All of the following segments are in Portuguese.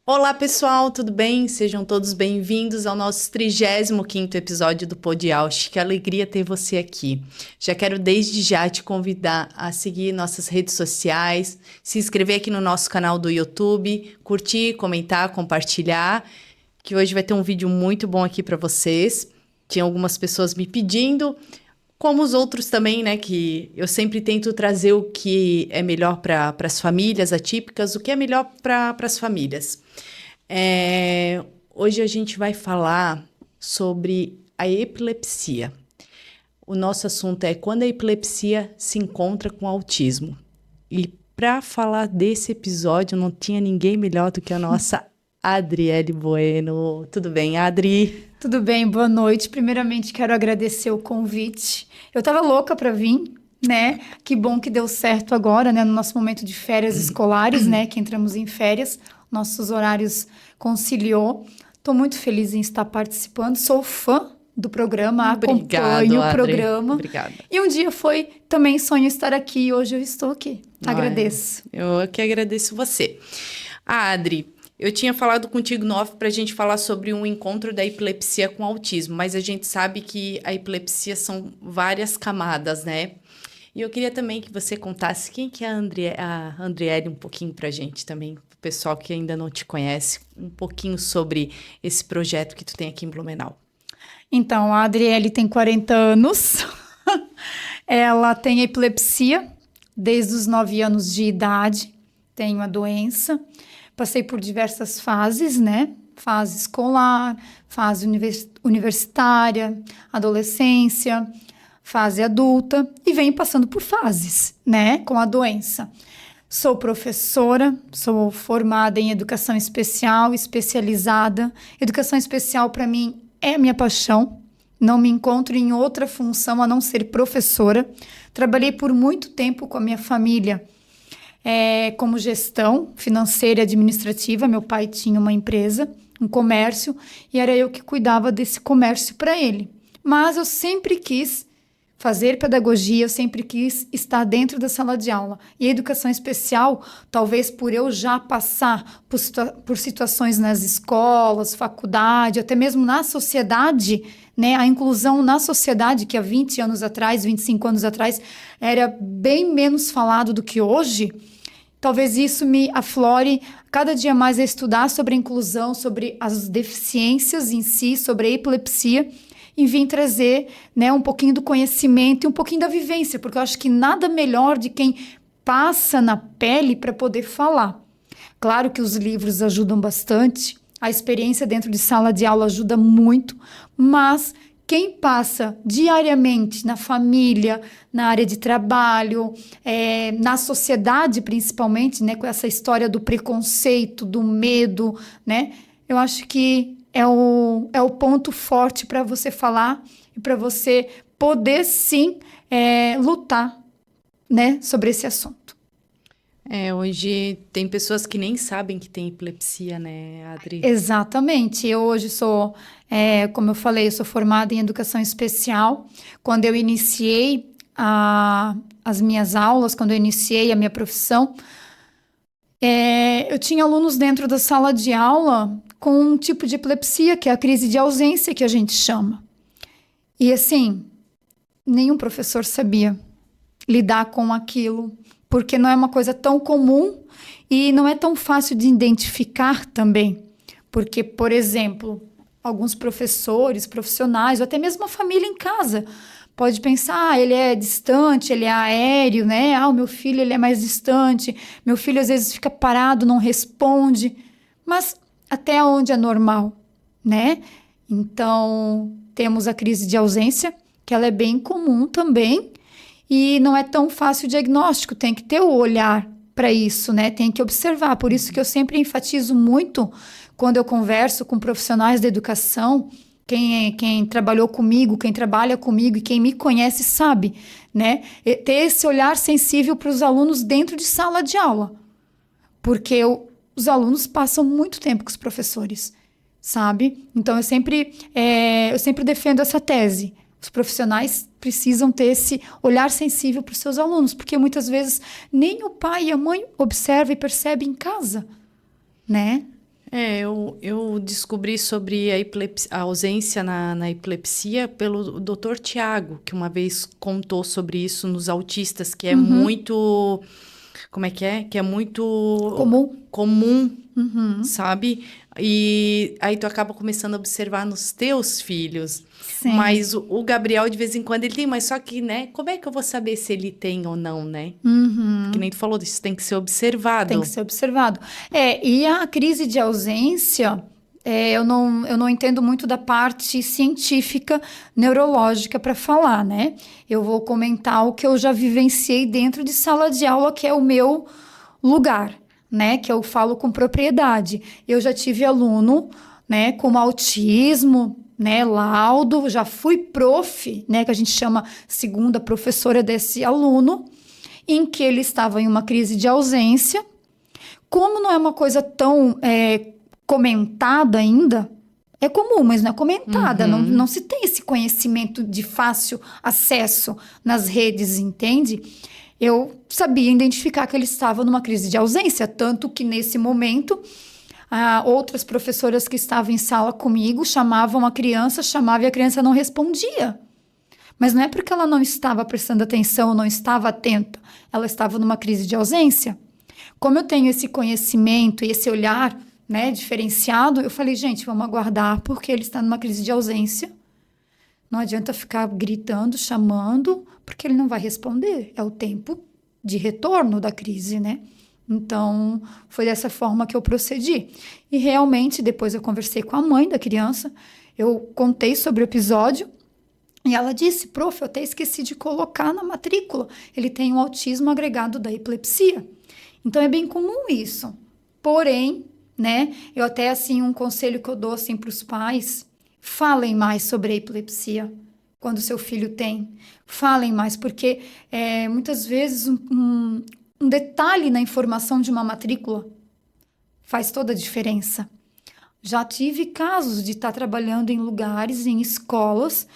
Olá, pessoal, tudo bem? Sejam todos bem-vindos ao nosso 35º episódio do Pod Ausch. Que alegria ter você aqui. Já quero desde já te convidar a seguir nossas redes sociais, se inscrever aqui no nosso canal do YouTube, curtir, comentar, compartilhar, que hoje vai ter um vídeo muito bom aqui para vocês. Tinha algumas pessoas me pedindo, como os outros também, né, que eu sempre tento trazer o que é melhor para as famílias atípicas, o que é melhor para as famílias. Hoje a gente vai falar sobre a epilepsia. O nosso assunto é quando a epilepsia se encontra com autismo. E para falar desse episódio, não tinha ninguém melhor do que a nossa Adriele Bueno. Tudo bem, Adri? Tudo bem, boa noite. Primeiramente, quero agradecer o convite. Eu tava louca para vir, né? Que bom que deu certo agora, né? No nosso momento de férias escolares, né? Que entramos em férias, nossos horários conciliou. Tô muito feliz em estar participando. Sou fã do programa, acompanho o programa. Obrigada. E um dia foi também sonho estar aqui e hoje eu estou aqui. Agradeço. Eu que agradeço você. Adri, eu tinha falado contigo no off para a gente falar sobre um encontro da epilepsia com autismo, mas a gente sabe que a epilepsia são várias camadas, né? E eu queria também que você contasse quem que é a Andriele um pouquinho para a gente também, o pessoal que ainda não te conhece, um pouquinho sobre esse projeto que tu tem aqui em Blumenau. Então, a Adriele tem 40 anos, ela tem epilepsia desde os 9 anos de idade, tem a doença. Passei por diversas fases, né? Fase escolar, fase universitária, adolescência, fase adulta e venho passando por fases, né? Com a doença. Sou professora, sou formada em educação especial, especializada. Educação especial, para mim, é a minha paixão. Não me encontro em outra função a não ser professora. Trabalhei por muito tempo com a minha família como gestão financeira e administrativa. Meu pai tinha uma empresa, um comércio, e era eu que cuidava desse comércio para ele. Mas eu sempre quis fazer pedagogia, eu sempre quis estar dentro da sala de aula. E a educação especial, talvez por eu já passar por situações nas escolas, faculdade, até mesmo na sociedade, né? A inclusão na sociedade, que há 20 anos atrás, 25 anos atrás, era bem menos falado do que hoje. Talvez isso me aflore cada dia mais a estudar sobre a inclusão, sobre as deficiências em si, sobre a epilepsia, e vim trazer, né, um pouquinho do conhecimento e um pouquinho da vivência, porque eu acho que nada melhor de quem passa na pele para poder falar. Claro que os livros ajudam bastante, a experiência dentro de sala de aula ajuda muito, mas quem passa diariamente na família, na área de trabalho, na sociedade principalmente, né, com essa história do preconceito, do medo, né, eu acho que é o ponto forte para você falar e para você poder sim lutar, né, sobre esse assunto. Hoje tem pessoas que nem sabem que tem epilepsia, né, Adri? Exatamente. Eu hoje sou, como eu falei, eu sou formada em educação especial. Quando eu iniciei as minhas aulas, quando eu iniciei a minha profissão, eu tinha alunos dentro da sala de aula com um tipo de epilepsia, que é a crise de ausência, que a gente chama. E assim, nenhum professor sabia lidar com aquilo, porque não é uma coisa tão comum e não é tão fácil de identificar também. Porque, por exemplo, alguns professores, profissionais, ou até mesmo a família em casa, pode pensar, ele é distante, ele é aéreo, né? O meu filho, ele é mais distante, meu filho às vezes fica parado, não responde. Mas até onde é normal, né? Então, temos a crise de ausência, que ela é bem comum também, e não é tão fácil o diagnóstico, tem que ter o olhar para isso, né? Tem que observar. Por isso que eu sempre enfatizo muito quando eu converso com profissionais da educação, quem trabalhou comigo, quem trabalha comigo e quem me conhece sabe, né? Ter esse olhar sensível para os alunos dentro de sala de aula. Porque os alunos passam muito tempo com os professores, sabe? Então, eu sempre defendo essa tese. Os profissionais precisam ter esse olhar sensível para os seus alunos, porque muitas vezes nem o pai e a mãe observam e percebem em casa, né? Eu descobri sobre a ausência na epilepsia pelo Dr. Tiago, que uma vez contou sobre isso nos autistas, que é muito... Como é que é? Que é muito comum, sabe? E aí tu acaba começando a observar nos teus filhos. Sim. Mas o Gabriel, de vez em quando, ele tem, mas só que, né? Como é que eu vou saber se ele tem ou não, né? Que nem tu falou, isso tem que ser observado. Tem que ser observado. E a crise de ausência, eu não entendo muito da parte científica, neurológica para falar, né? Eu vou comentar o que eu já vivenciei dentro de sala de aula, que é o meu lugar, né? Que eu falo com propriedade. Eu já tive aluno, né, com autismo, né, laudo, já fui prof, né, que a gente chama segunda professora desse aluno, em que ele estava em uma crise de ausência. Como não é uma coisa tão comentada ainda, é comum, mas não é comentada. Não se tem esse conhecimento de fácil acesso nas redes, entende? Eu sabia identificar que ele estava numa crise de ausência, tanto que nesse momento outras professoras que estavam em sala comigo chamavam a criança, e a criança não respondia. Mas não é porque ela não estava prestando atenção, não estava atenta, ela estava numa crise de ausência. Como eu tenho esse conhecimento e esse olhar, né, diferenciado, eu falei, gente, vamos aguardar porque ele está numa crise de ausência. Não adianta ficar gritando, chamando, porque ele não vai responder. É o tempo de retorno da crise, né? Então, foi dessa forma que eu procedi. E realmente, depois eu conversei com a mãe da criança, eu contei sobre o episódio, e ela disse, prof, eu até esqueci de colocar na matrícula. Ele tem um autismo agregado da epilepsia. Então, é bem comum isso. Porém, né, eu até, assim, um conselho que eu dou, assim, para os pais, falem mais sobre a epilepsia quando seu filho tem. Falem mais, porque muitas vezes um detalhe na informação de uma matrícula faz toda a diferença. Já tive casos de estar trabalhando em lugares, em escolas,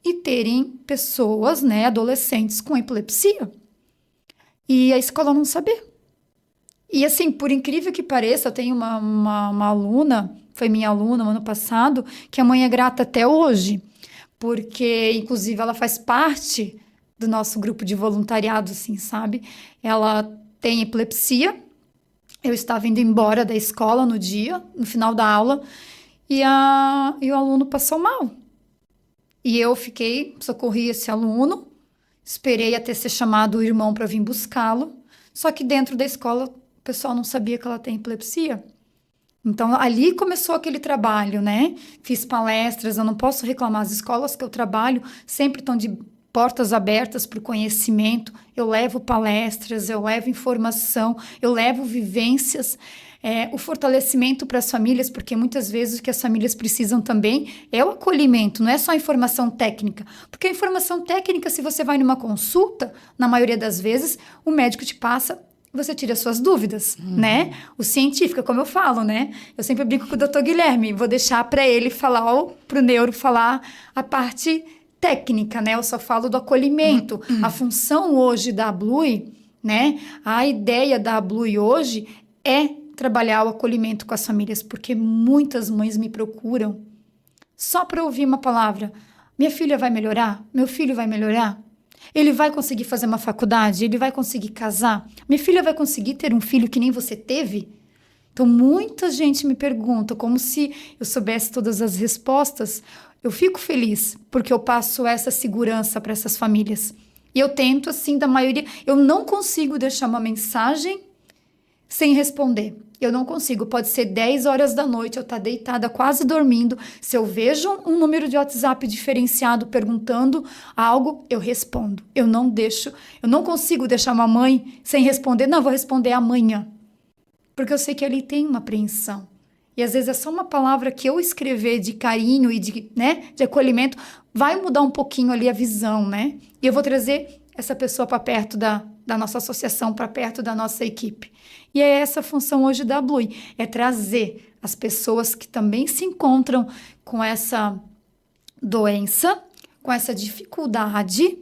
e terem pessoas, né, adolescentes com epilepsia. E a escola não saber. E assim, por incrível que pareça, eu tenho uma aluna, foi minha aluna no ano passado, que a mãe é grata até hoje, porque, inclusive, ela faz parte do nosso grupo de voluntariado, assim, sabe? Ela tem epilepsia. Eu estava indo embora da escola no final da aula, e o aluno passou mal. E eu socorri esse aluno, esperei até ser chamado o irmão para vir buscá-lo, só que dentro da escola o pessoal não sabia que ela tem epilepsia. Então, ali começou aquele trabalho, né? Fiz palestras, eu não posso reclamar. As escolas que eu trabalho sempre estão de portas abertas para o conhecimento. Eu levo palestras, eu levo informação, eu levo vivências, o fortalecimento para as famílias, porque muitas vezes o que as famílias precisam também é o acolhimento, não é só a informação técnica. Porque a informação técnica, se você vai numa consulta, na maioria das vezes, o médico te passa, você tira suas dúvidas, né? O científico, como eu falo, né? Eu sempre brinco com o Dr. Guilherme, vou deixar para ele falar, ou para o neuro falar a parte técnica, né? Eu só falo do acolhimento. A função hoje da Blue, né? A ideia da Blue hoje é trabalhar o acolhimento com as famílias, porque muitas mães me procuram só para ouvir uma palavra. Minha filha vai melhorar? Meu filho vai melhorar? Ele vai conseguir fazer uma faculdade? Ele vai conseguir casar? Minha filha vai conseguir ter um filho que nem você teve? Então, muita gente me pergunta, como se eu soubesse todas as respostas. Eu fico feliz, porque eu passo essa segurança para essas famílias. E eu tento, assim, da maioria... Eu não consigo deixar uma mensagem sem responder. Eu não consigo. Pode ser 10 horas da noite, eu estar deitada, quase dormindo. Se eu vejo um número de WhatsApp diferenciado perguntando algo, eu respondo. Eu não consigo deixar uma mãe sem responder. Não, vou responder amanhã. Porque eu sei que ali tem uma apreensão. E às vezes é só uma palavra que eu escrever de carinho e de acolhimento vai mudar um pouquinho ali a visão, né? E eu vou trazer essa pessoa para perto da nossa associação, para perto da nossa equipe. E é essa a função hoje da Blue, é trazer as pessoas que também se encontram com essa doença, com essa dificuldade,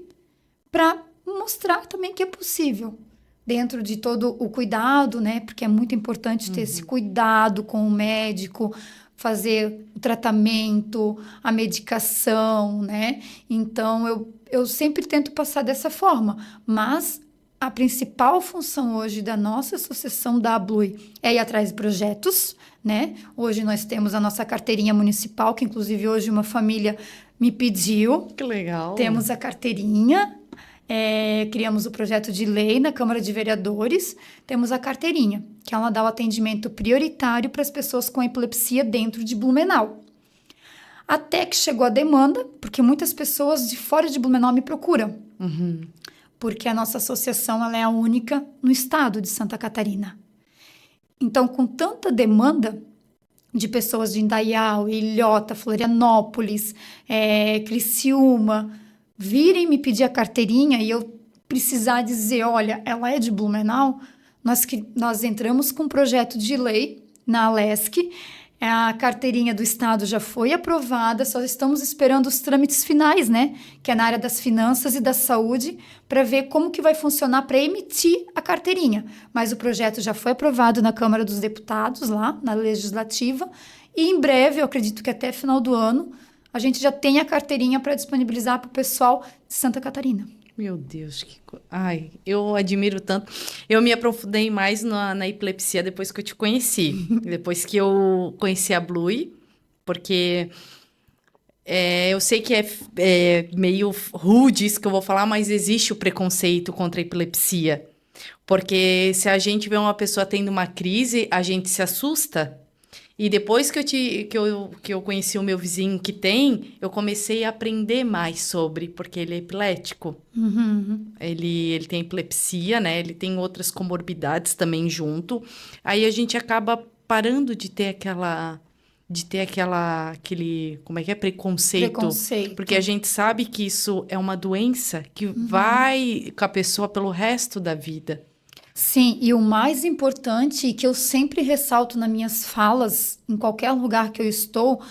para mostrar também que é possível. dentro de todo o cuidado, né? Porque é muito importante ter esse cuidado com o médico, fazer o tratamento, a medicação, né? Então, eu sempre tento passar dessa forma, mas a principal função hoje da nossa associação da Ablui é ir atrás de projetos, né? Hoje nós temos a nossa carteirinha municipal, que inclusive hoje uma família me pediu. Que legal. Temos a carteirinha, criamos o projeto de lei na Câmara de Vereadores, temos a carteirinha, que ela dá o atendimento prioritário para as pessoas com epilepsia dentro de Blumenau. Até que chegou a demanda, porque muitas pessoas de fora de Blumenau me procuram. Porque a nossa associação ela é a única no estado de Santa Catarina. Então, com tanta demanda de pessoas de Indaial, Ilhota, Florianópolis, Criciúma, virem me pedir a carteirinha e eu precisar dizer, olha, ela é de Blumenau, nós entramos com um projeto de lei na Alesc, a carteirinha do estado já foi aprovada, só estamos esperando os trâmites finais, né? Que é na área das finanças e da saúde, para ver como que vai funcionar para emitir a carteirinha. Mas o projeto já foi aprovado na Câmara dos Deputados, lá na Legislativa, e em breve, eu acredito que até final do ano, a gente já tem a carteirinha para disponibilizar para o pessoal de Santa Catarina. Meu Deus, ai, eu admiro tanto. Eu me aprofundei mais na epilepsia depois que eu te conheci. Depois que eu conheci a Blui, porque eu sei que é meio rude isso que eu vou falar, mas existe o preconceito contra a epilepsia. Porque se a gente vê uma pessoa tendo uma crise, a gente se assusta. E depois que eu conheci o meu vizinho que tem, eu comecei a aprender mais sobre, porque ele é epilético. Ele tem epilepsia, né? Ele tem outras comorbidades também junto. Aí a gente acaba parando de ter aquele, como é que é? Preconceito. Porque a gente sabe que isso é uma doença que vai com a pessoa pelo resto da vida. Sim, e o mais importante, que eu sempre ressalto nas minhas falas, em qualquer lugar que eu estou,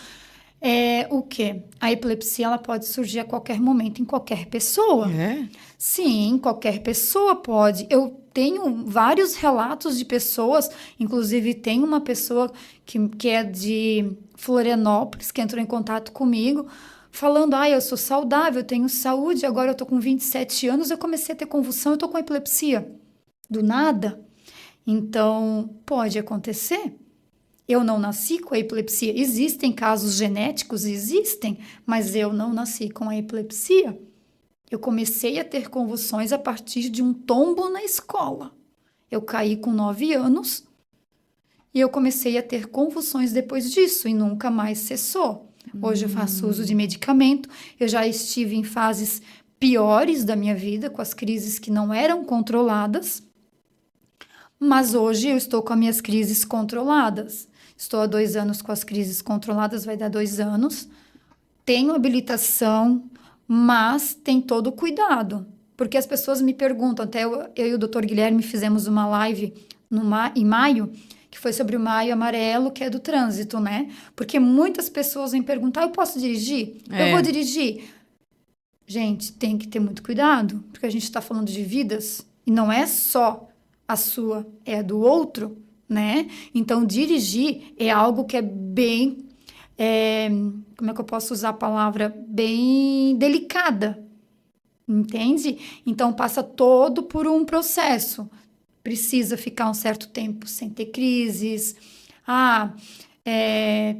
é o quê? A epilepsia ela pode surgir a qualquer momento, em qualquer pessoa. É? Sim, qualquer pessoa pode. Eu tenho vários relatos de pessoas, inclusive tem uma pessoa que é de Florianópolis, que entrou em contato comigo, falando, eu sou saudável, eu tenho saúde, agora eu tô com 27 anos, eu comecei a ter convulsão, eu tô com epilepsia. Do nada. Então, pode acontecer. Eu não nasci com a epilepsia. Existem casos genéticos, existem, mas eu não nasci com a epilepsia. Eu comecei a ter convulsões a partir de um tombo na escola. Eu caí com 9 anos e eu comecei a ter convulsões depois disso e nunca mais cessou. Hoje eu faço uso de medicamento. Eu já estive em fases piores da minha vida, com as crises que não eram controladas. Mas hoje eu estou com as minhas crises controladas. Estou há 2 anos com as crises controladas, vai dar 2 anos. Tenho habilitação, mas tem todo o cuidado. Porque as pessoas me perguntam, até eu e o Dr. Guilherme fizemos uma live em maio, que foi sobre o Maio Amarelo, que é do trânsito, né? Porque muitas pessoas vêm perguntar, eu posso dirigir? Eu vou dirigir? Gente, tem que ter muito cuidado, porque a gente está falando de vidas, e não é só a sua, é a do outro, né? Então, dirigir é algo que é bem, como é que eu posso usar a palavra? Bem delicada, entende? Então, passa todo por um processo. Precisa ficar um certo tempo sem ter crises.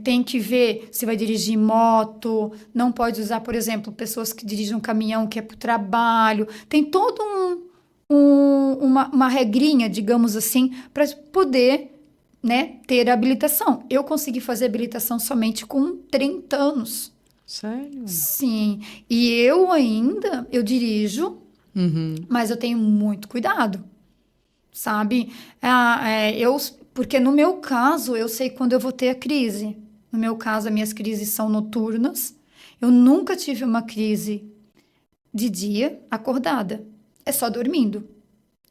Tem que ver se vai dirigir moto. Não pode usar, por exemplo, pessoas que dirigem um caminhão que é para o trabalho. Tem todo uma regrinha, digamos assim, para poder, né, ter habilitação. Eu consegui fazer habilitação somente com 30 anos. Sério? Sim. E eu dirijo, mas eu tenho muito cuidado, sabe? Porque no meu caso, eu sei quando eu vou ter a crise. No meu caso, as minhas crises são noturnas. Eu nunca tive uma crise de dia acordada. É só dormindo.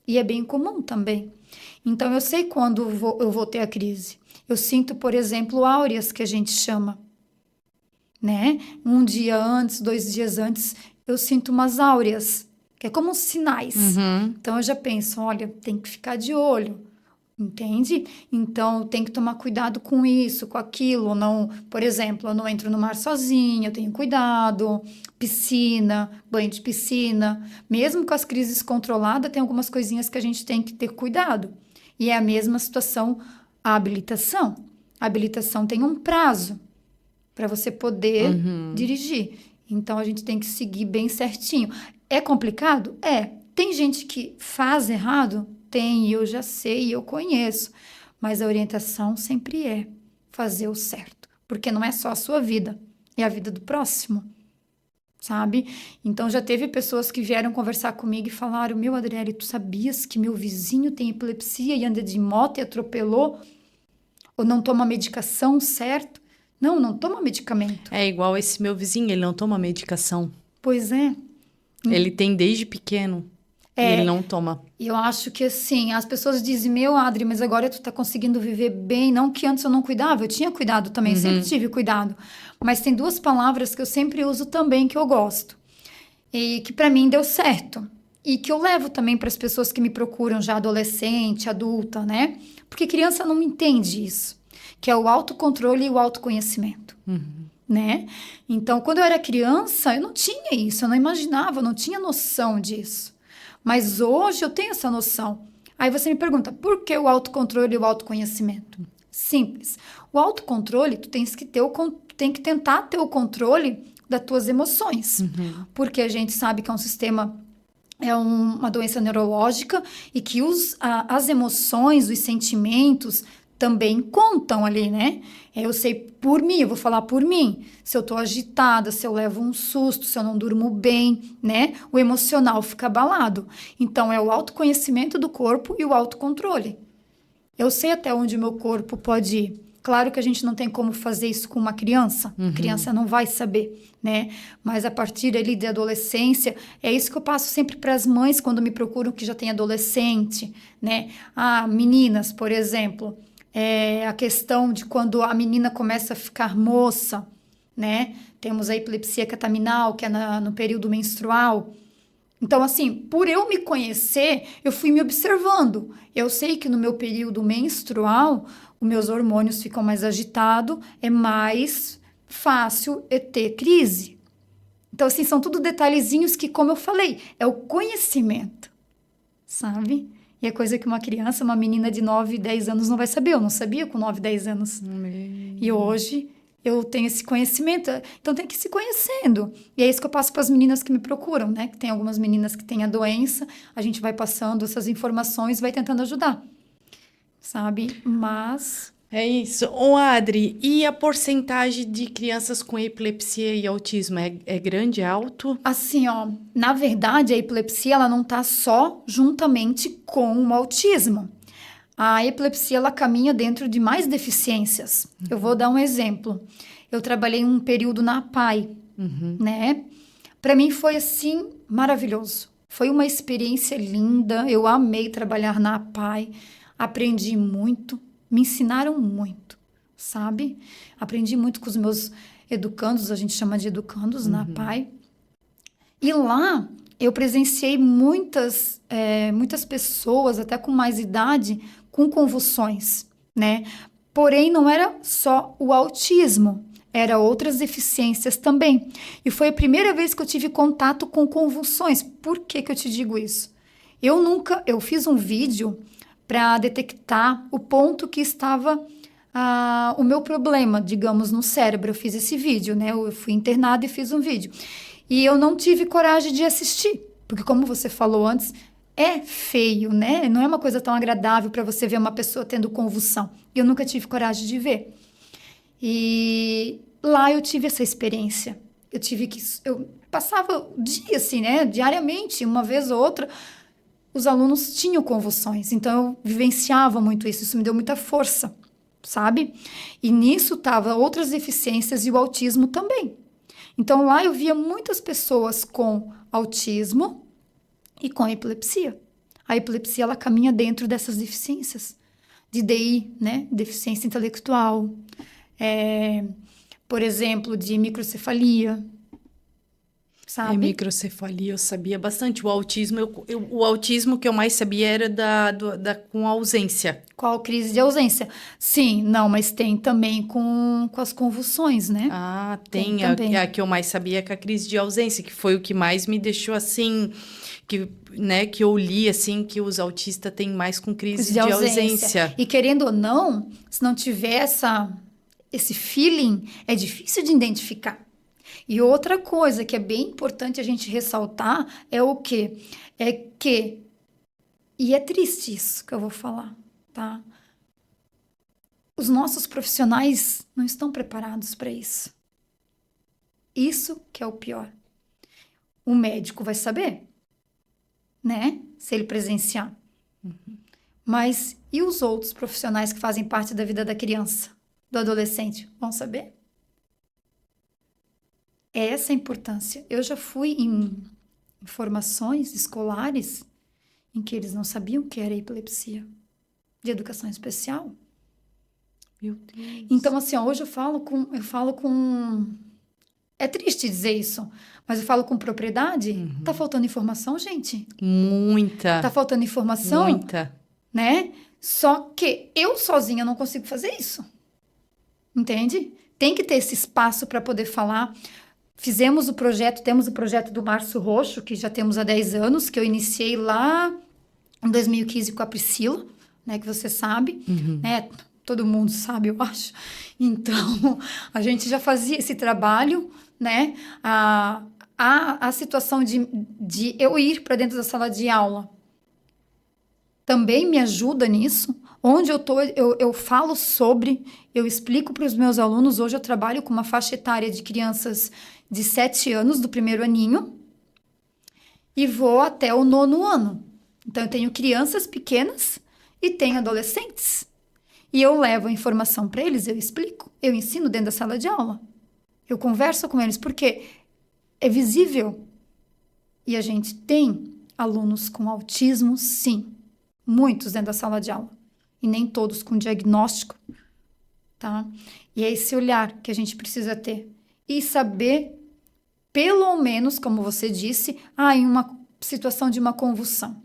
E é bem comum também. Então, eu sei quando eu vou ter a crise. Eu sinto, por exemplo, áureas, que a gente chama, né? 1 dia antes, 2 dias antes, eu sinto umas áureas, que é como os sinais. Então, eu já penso, olha, tem que ficar de olho, entende? Então, tem que tomar cuidado com isso, com aquilo. Não, por exemplo, eu não entro no mar sozinha, eu tenho cuidado. Piscina, banho de piscina. Mesmo com as crises controladas, tem algumas coisinhas que a gente tem que ter cuidado. E é a mesma situação a habilitação. A habilitação tem um prazo para você poder dirigir. Então, a gente tem que seguir bem certinho. É complicado? É. Tem gente que faz errado? Tem, eu já sei, eu conheço. Mas a orientação sempre é fazer o certo. Porque não é só a sua vida, é a vida do próximo, sabe? Então, já teve pessoas que vieram conversar comigo e falaram, meu, Adriele, tu sabias que meu vizinho tem epilepsia e anda de moto e atropelou? Ou não toma medicação, certo? Não toma medicamento. É igual esse meu vizinho, ele não toma medicação. Pois é. Ele tem desde pequeno e ele não toma. E eu acho que assim, as pessoas dizem, meu, Adri, mas agora tu tá conseguindo viver bem. Não que antes eu não cuidava, eu tinha cuidado também, sempre tive cuidado. Mas tem duas palavras que eu sempre uso também, que eu gosto. E que pra mim deu certo. E que eu levo também para as pessoas que me procuram já adolescente, adulta, né? Porque criança não entende isso. Que é o autocontrole e o autoconhecimento. Né? Então, quando eu era criança, eu não tinha isso, eu não imaginava, eu não tinha noção disso. Mas hoje eu tenho essa noção. Aí você me pergunta, por que o autocontrole e o autoconhecimento? Simples. O autocontrole, tu tem que tentar ter o controle das tuas emoções. Porque a gente sabe que é um sistema, é uma doença neurológica e que as emoções, os sentimentos também contam ali, né? Eu sei por mim, eu vou falar por mim. Se eu tô agitada, se eu levo um susto, se eu não durmo bem, né? O emocional fica abalado. Então, é o autoconhecimento do corpo e o autocontrole. Eu sei até onde o meu corpo pode ir. Claro que a gente não tem como fazer isso com uma criança. A criança não vai saber, né? Mas a partir ali da adolescência, é isso que eu passo sempre para as mães quando me procuram que já tem adolescente, né? Ah, meninas, por exemplo, a questão de quando a menina começa a ficar moça, né? Temos a epilepsia cataminal, que é no período menstrual. Então, assim, por eu me conhecer, eu fui me observando. Eu sei que no meu período menstrual, os meus hormônios ficam mais agitados, é mais fácil eu ter crise. Então, assim, são tudo detalhezinhos que, como eu falei, é o conhecimento, sabe? E é coisa que uma criança, uma menina de 9, 10 anos não vai saber. Eu não sabia com 9, 10 anos. E hoje eu tenho esse conhecimento. Então, tem que ir se conhecendo. E é isso que eu passo para as meninas que me procuram, né? Que tem algumas meninas que têm a doença. A gente vai passando essas informações, vai tentando ajudar. Sabe? Mas... É isso. Ô, Adri, e a porcentagem de crianças com epilepsia e autismo é grande, é alto? Assim, ó, na verdade, a epilepsia, ela não tá só juntamente com o autismo. A epilepsia, ela caminha dentro de mais deficiências. Eu vou dar um exemplo. Eu trabalhei um período na APAE, né? Para mim foi, assim, maravilhoso. Foi uma experiência linda. Eu amei trabalhar na APAE. Aprendi muito. Me ensinaram muito, sabe? Aprendi muito com os meus educandos, a gente chama de educandos na APAE. E lá eu presenciei muitas pessoas, até com mais idade, com convulsões, né? Porém, não era só o autismo, eram outras deficiências também. E foi a primeira vez que eu tive contato com convulsões. Por que que eu te digo isso? Eu fiz um vídeo para detectar o ponto que estava o meu problema, digamos, no cérebro. Eu fiz esse vídeo, né? Eu fui internada e fiz um vídeo. E eu não tive coragem de assistir, porque como você falou antes, é feio, né? Não é uma coisa tão agradável para você ver uma pessoa tendo convulsão. Eu nunca tive coragem de ver. E lá eu tive essa experiência. Eu passava o dia assim, né? Diariamente, uma vez ou outra, os alunos tinham convulsões, então eu vivenciava muito isso me deu muita força, sabe? E nisso tava outras deficiências e o autismo também. Então lá eu via muitas pessoas com autismo e com epilepsia. A epilepsia, ela caminha dentro dessas deficiências, de DI, né? Deficiência intelectual, por exemplo, de microcefalia, sabe? Microcefalia eu sabia bastante. O autismo, o autismo que eu mais sabia era com ausência. Qual crise de ausência? Sim, não, mas tem também com as convulsões, né? Ah, Tem tem. também. A que eu mais sabia é com a crise de ausência, que foi o que mais me deixou assim, que, né, que eu li assim, que os autistas têm mais com crise de ausência. E querendo ou não, se não tiver esse feeling, é difícil de identificar. E outra coisa que é bem importante a gente ressaltar é o quê? É que, e é triste isso que eu vou falar, tá? Os nossos profissionais não estão preparados para isso. Isso que é o pior. O médico vai saber, né? Se ele presenciar. Mas e os outros profissionais que fazem parte da vida da criança, do adolescente, vão saber? É essa a importância. Eu já fui em formações escolares em que eles não sabiam o que era epilepsia, de educação especial. Meu Deus. Então, assim, ó, hoje eu falo com. É triste dizer isso, mas eu falo com propriedade. Tá faltando informação, gente? Muita. Tá faltando informação? Muita. Né? Só que eu sozinha não consigo fazer isso. Entende? Tem que ter esse espaço para poder falar. Temos o projeto do Março Roxo, que já temos há 10 anos, que eu iniciei lá em 2015 com a Priscila, né, que você sabe, né? Todo mundo sabe, eu acho. Então, a gente já fazia esse trabalho, né? A situação de eu ir para dentro da sala de aula também me ajuda nisso. Onde eu tô, eu falo sobre, eu explico para os meus alunos. Hoje eu trabalho com uma faixa etária de crianças de 7 anos, do primeiro aninho, e vou até o 9º ano. Então, eu tenho crianças pequenas e tenho adolescentes. E eu levo a informação para eles, eu explico, eu ensino dentro da sala de aula. Eu converso com eles, porque é visível. E a gente tem alunos com autismo, sim. Muitos dentro da sala de aula. E nem todos com diagnóstico, tá? E é esse olhar que a gente precisa ter. E saber, pelo menos, como você disse, em uma situação de uma convulsão,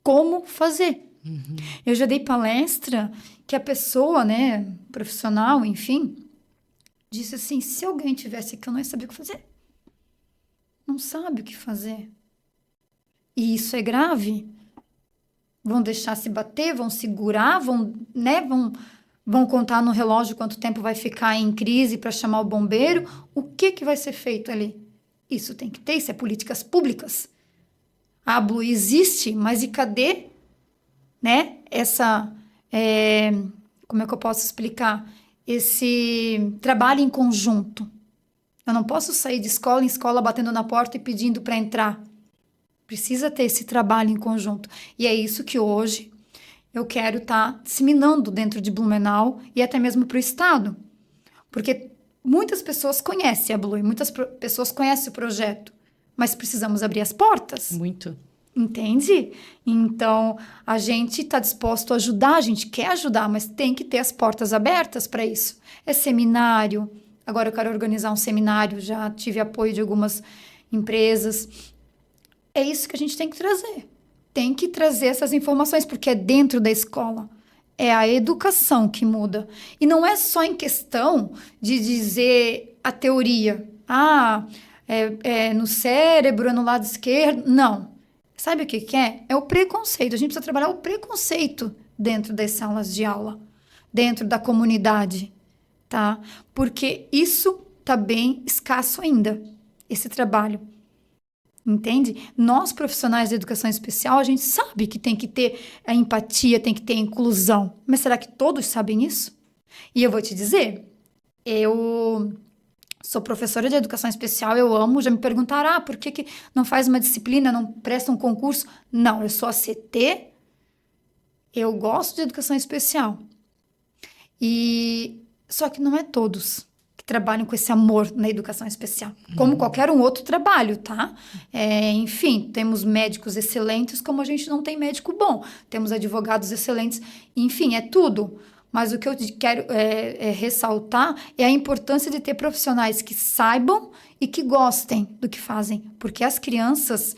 como fazer. Eu já dei palestra que a pessoa, né, profissional, enfim, disse assim, se alguém tivesse aqui, eu não ia saber o que fazer. Não sabe o que fazer. E isso é grave. Vão deixar se bater, vão segurar, vão contar no relógio quanto tempo vai ficar em crise para chamar o bombeiro. O que vai ser feito ali? Isso tem que ter, isso é políticas públicas. A Blue existe, mas e cadê, né, como é que eu posso explicar? Esse trabalho em conjunto. Eu não posso sair de escola em escola batendo na porta e pedindo para entrar. Precisa ter esse trabalho em conjunto. E é isso que hoje eu quero estar disseminando dentro de Blumenau e até mesmo para o estado. Porque muitas pessoas conhecem a Blue, muitas pessoas conhecem o projeto, mas precisamos abrir as portas. Muito. Entende? Então, a gente está disposto a ajudar, a gente quer ajudar, mas tem que ter as portas abertas para isso. É seminário. Agora eu quero organizar um seminário, já tive apoio de algumas empresas. É isso que a gente tem que trazer. Tem que trazer essas informações, porque é dentro da escola. É a educação que muda. E não é só em questão de dizer a teoria. É no cérebro, é no lado esquerdo. Não. Sabe o que é? É o preconceito. A gente precisa trabalhar o preconceito dentro das salas de aula, dentro da comunidade, tá? Porque isso está bem escasso ainda, esse trabalho. Entende? Nós, profissionais de educação especial, a gente sabe que tem que ter a empatia, tem que ter a inclusão. Mas será que todos sabem isso? E eu vou te dizer, eu sou professora de educação especial, eu amo. Já me perguntaram, por que não faz uma disciplina, não presta um concurso? Não, eu sou ACT, eu gosto de educação especial. Só que não é todos que trabalham com esse amor na educação especial, como qualquer um outro trabalho, tá? Enfim, temos médicos excelentes, como a gente não tem médico bom. Temos advogados excelentes, enfim, é tudo. Mas o que eu quero ressaltar é a importância de ter profissionais que saibam e que gostem do que fazem. Porque as crianças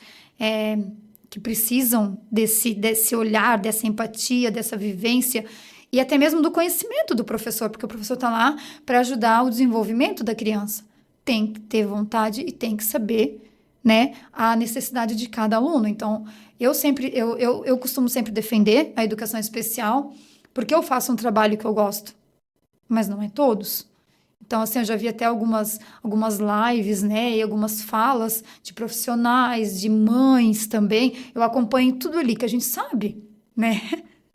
que precisam desse olhar, dessa empatia, dessa vivência e até mesmo do conhecimento do professor, porque o professor está lá para ajudar o desenvolvimento da criança. Tem que ter vontade e tem que saber, né, a necessidade de cada aluno. Então, eu costumo sempre defender a educação especial, porque eu faço um trabalho que eu gosto, mas não é todos. Então, assim, eu já vi até algumas lives, né, e algumas falas de profissionais, de mães também. Eu acompanho tudo ali, que a gente sabe, né?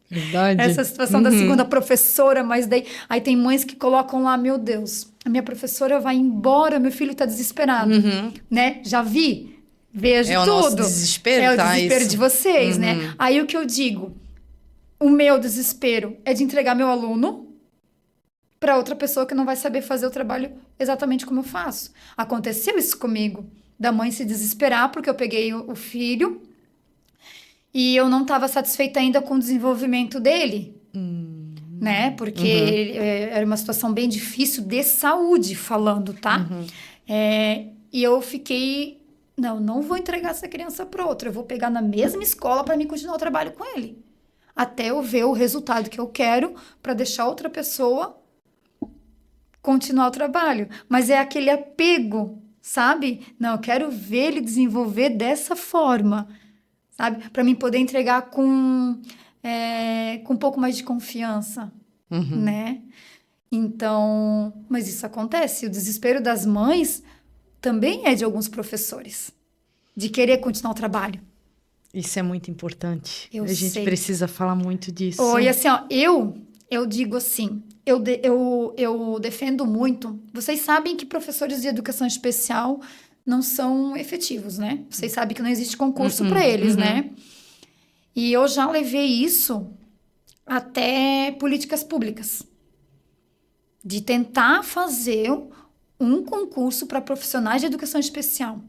Verdade. Essa situação da segunda professora, mas daí... Aí tem mães que colocam lá, meu Deus, a minha professora vai embora, meu filho tá desesperado, né? Já vi, vejo tudo. É o nosso desespero, é o tá? desespero Isso. de vocês, né? Aí o que eu digo, o meu desespero é de entregar meu aluno para outra pessoa que não vai saber fazer o trabalho exatamente como eu faço. Aconteceu isso comigo, da mãe se desesperar porque eu peguei o filho e eu não estava satisfeita ainda com o desenvolvimento dele, né? Porque era uma situação bem difícil de saúde, falando, tá? E eu fiquei, não vou entregar essa criança para outra, eu vou pegar na mesma escola para mim continuar o trabalho com ele. Até eu ver o resultado que eu quero para deixar outra pessoa continuar o trabalho. Mas é aquele apego, sabe? Não, eu quero ver ele desenvolver dessa forma, sabe? Para mim poder entregar com um pouco mais de confiança, né? Então, mas isso acontece. O desespero das mães também é de alguns professores, de querer continuar o trabalho. Isso é muito importante. Eu A gente sei. precisa falar muito disso. E assim, ó, eu digo assim, eu defendo muito. Vocês sabem que professores de educação especial não são efetivos, né? Vocês sabem que não existe concurso para eles, né? E eu já levei isso até políticas públicas, de tentar fazer um concurso para profissionais de educação especial.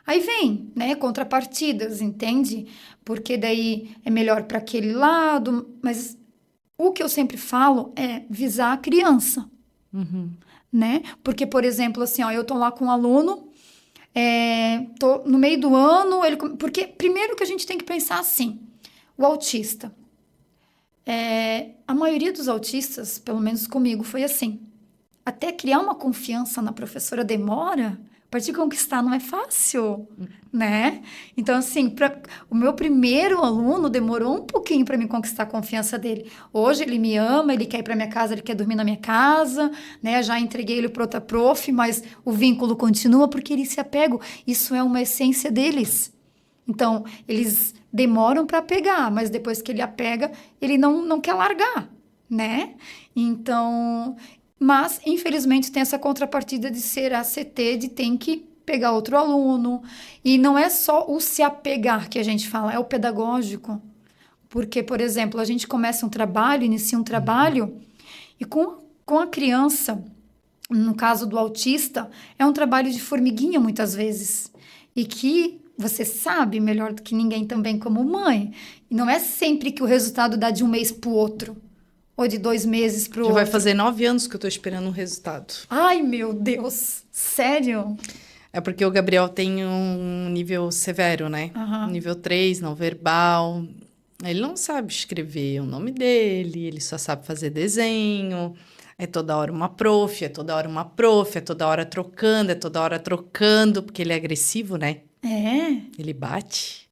Aí vem, né, contrapartidas, entende? Porque daí é melhor para aquele lado, mas o que eu sempre falo é visar a criança, né? Porque, por exemplo, assim, ó, eu tô lá com um aluno, tô no meio do ano, porque primeiro que a gente tem que pensar assim, o autista, a maioria dos autistas, pelo menos comigo, foi assim, até criar uma confiança na professora demora. A partir de conquistar não é fácil, né? Então, assim, o meu primeiro aluno demorou um pouquinho para me conquistar a confiança dele. Hoje ele me ama, ele quer ir para minha casa, ele quer dormir na minha casa, né? Já entreguei ele para outra prof, mas o vínculo continua porque eles se apegam. Isso é uma essência deles. Então, eles demoram para pegar, mas depois que ele apega, ele não quer largar, né? Então, mas, infelizmente, tem essa contrapartida de ser ACT, de tem que pegar outro aluno. E não é só o se apegar que a gente fala, é o pedagógico. Porque, por exemplo, a gente começa um trabalho, inicia um trabalho, e com a criança, no caso do autista, é um trabalho de formiguinha, muitas vezes. E que você sabe melhor do que ninguém também como mãe. E não é sempre que o resultado dá de um mês para o outro. Ou de 2 meses pro Já outro. vai fazer 9 anos que eu tô esperando um resultado. Ai, meu Deus. Sério? É porque o Gabriel tem um nível severo, né? Nível 3, não verbal. Ele não sabe escrever o nome dele, ele só sabe fazer desenho. É toda hora uma prof, é toda hora uma prof, é toda hora trocando, porque ele é agressivo, né? Ele bate.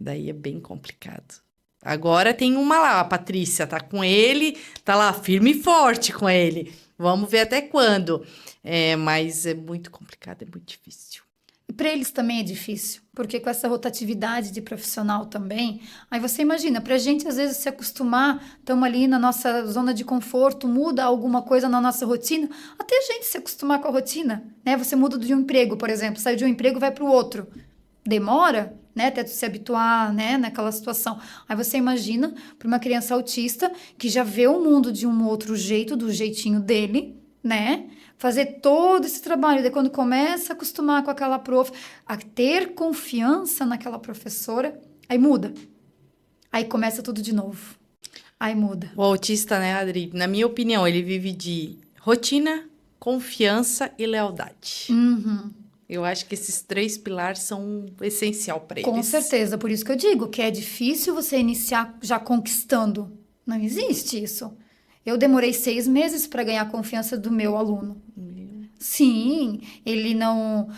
Daí é bem complicado. Agora tem uma lá, a Patrícia tá com ele, tá lá firme e forte com ele. Vamos ver até quando. Mas é muito complicado, é muito difícil. E para eles também é difícil, porque com essa rotatividade de profissional também, aí você imagina, para a gente às vezes se acostumar, estamos ali na nossa zona de conforto, muda alguma coisa na nossa rotina, até a gente se acostumar com a rotina, né? Você muda de um emprego, por exemplo, sai de um emprego e vai para o outro. Demora, né, até tu se habituar, né, naquela situação. Aí você imagina para uma criança autista que já vê o mundo de um outro jeito, do jeitinho dele, né, fazer todo esse trabalho. Daí quando começa a acostumar com aquela prof, a ter confiança naquela professora, aí muda. Aí começa tudo de novo. Aí muda. O autista, né, Adri? Na minha opinião, ele vive de rotina, confiança e lealdade. Uhum. Eu acho que esses 3 pilares são essencial para eles. Com certeza, por isso que eu digo que é difícil você iniciar já conquistando. Não existe isso. Eu demorei 6 meses para ganhar a confiança do meu aluno. Sim, ele não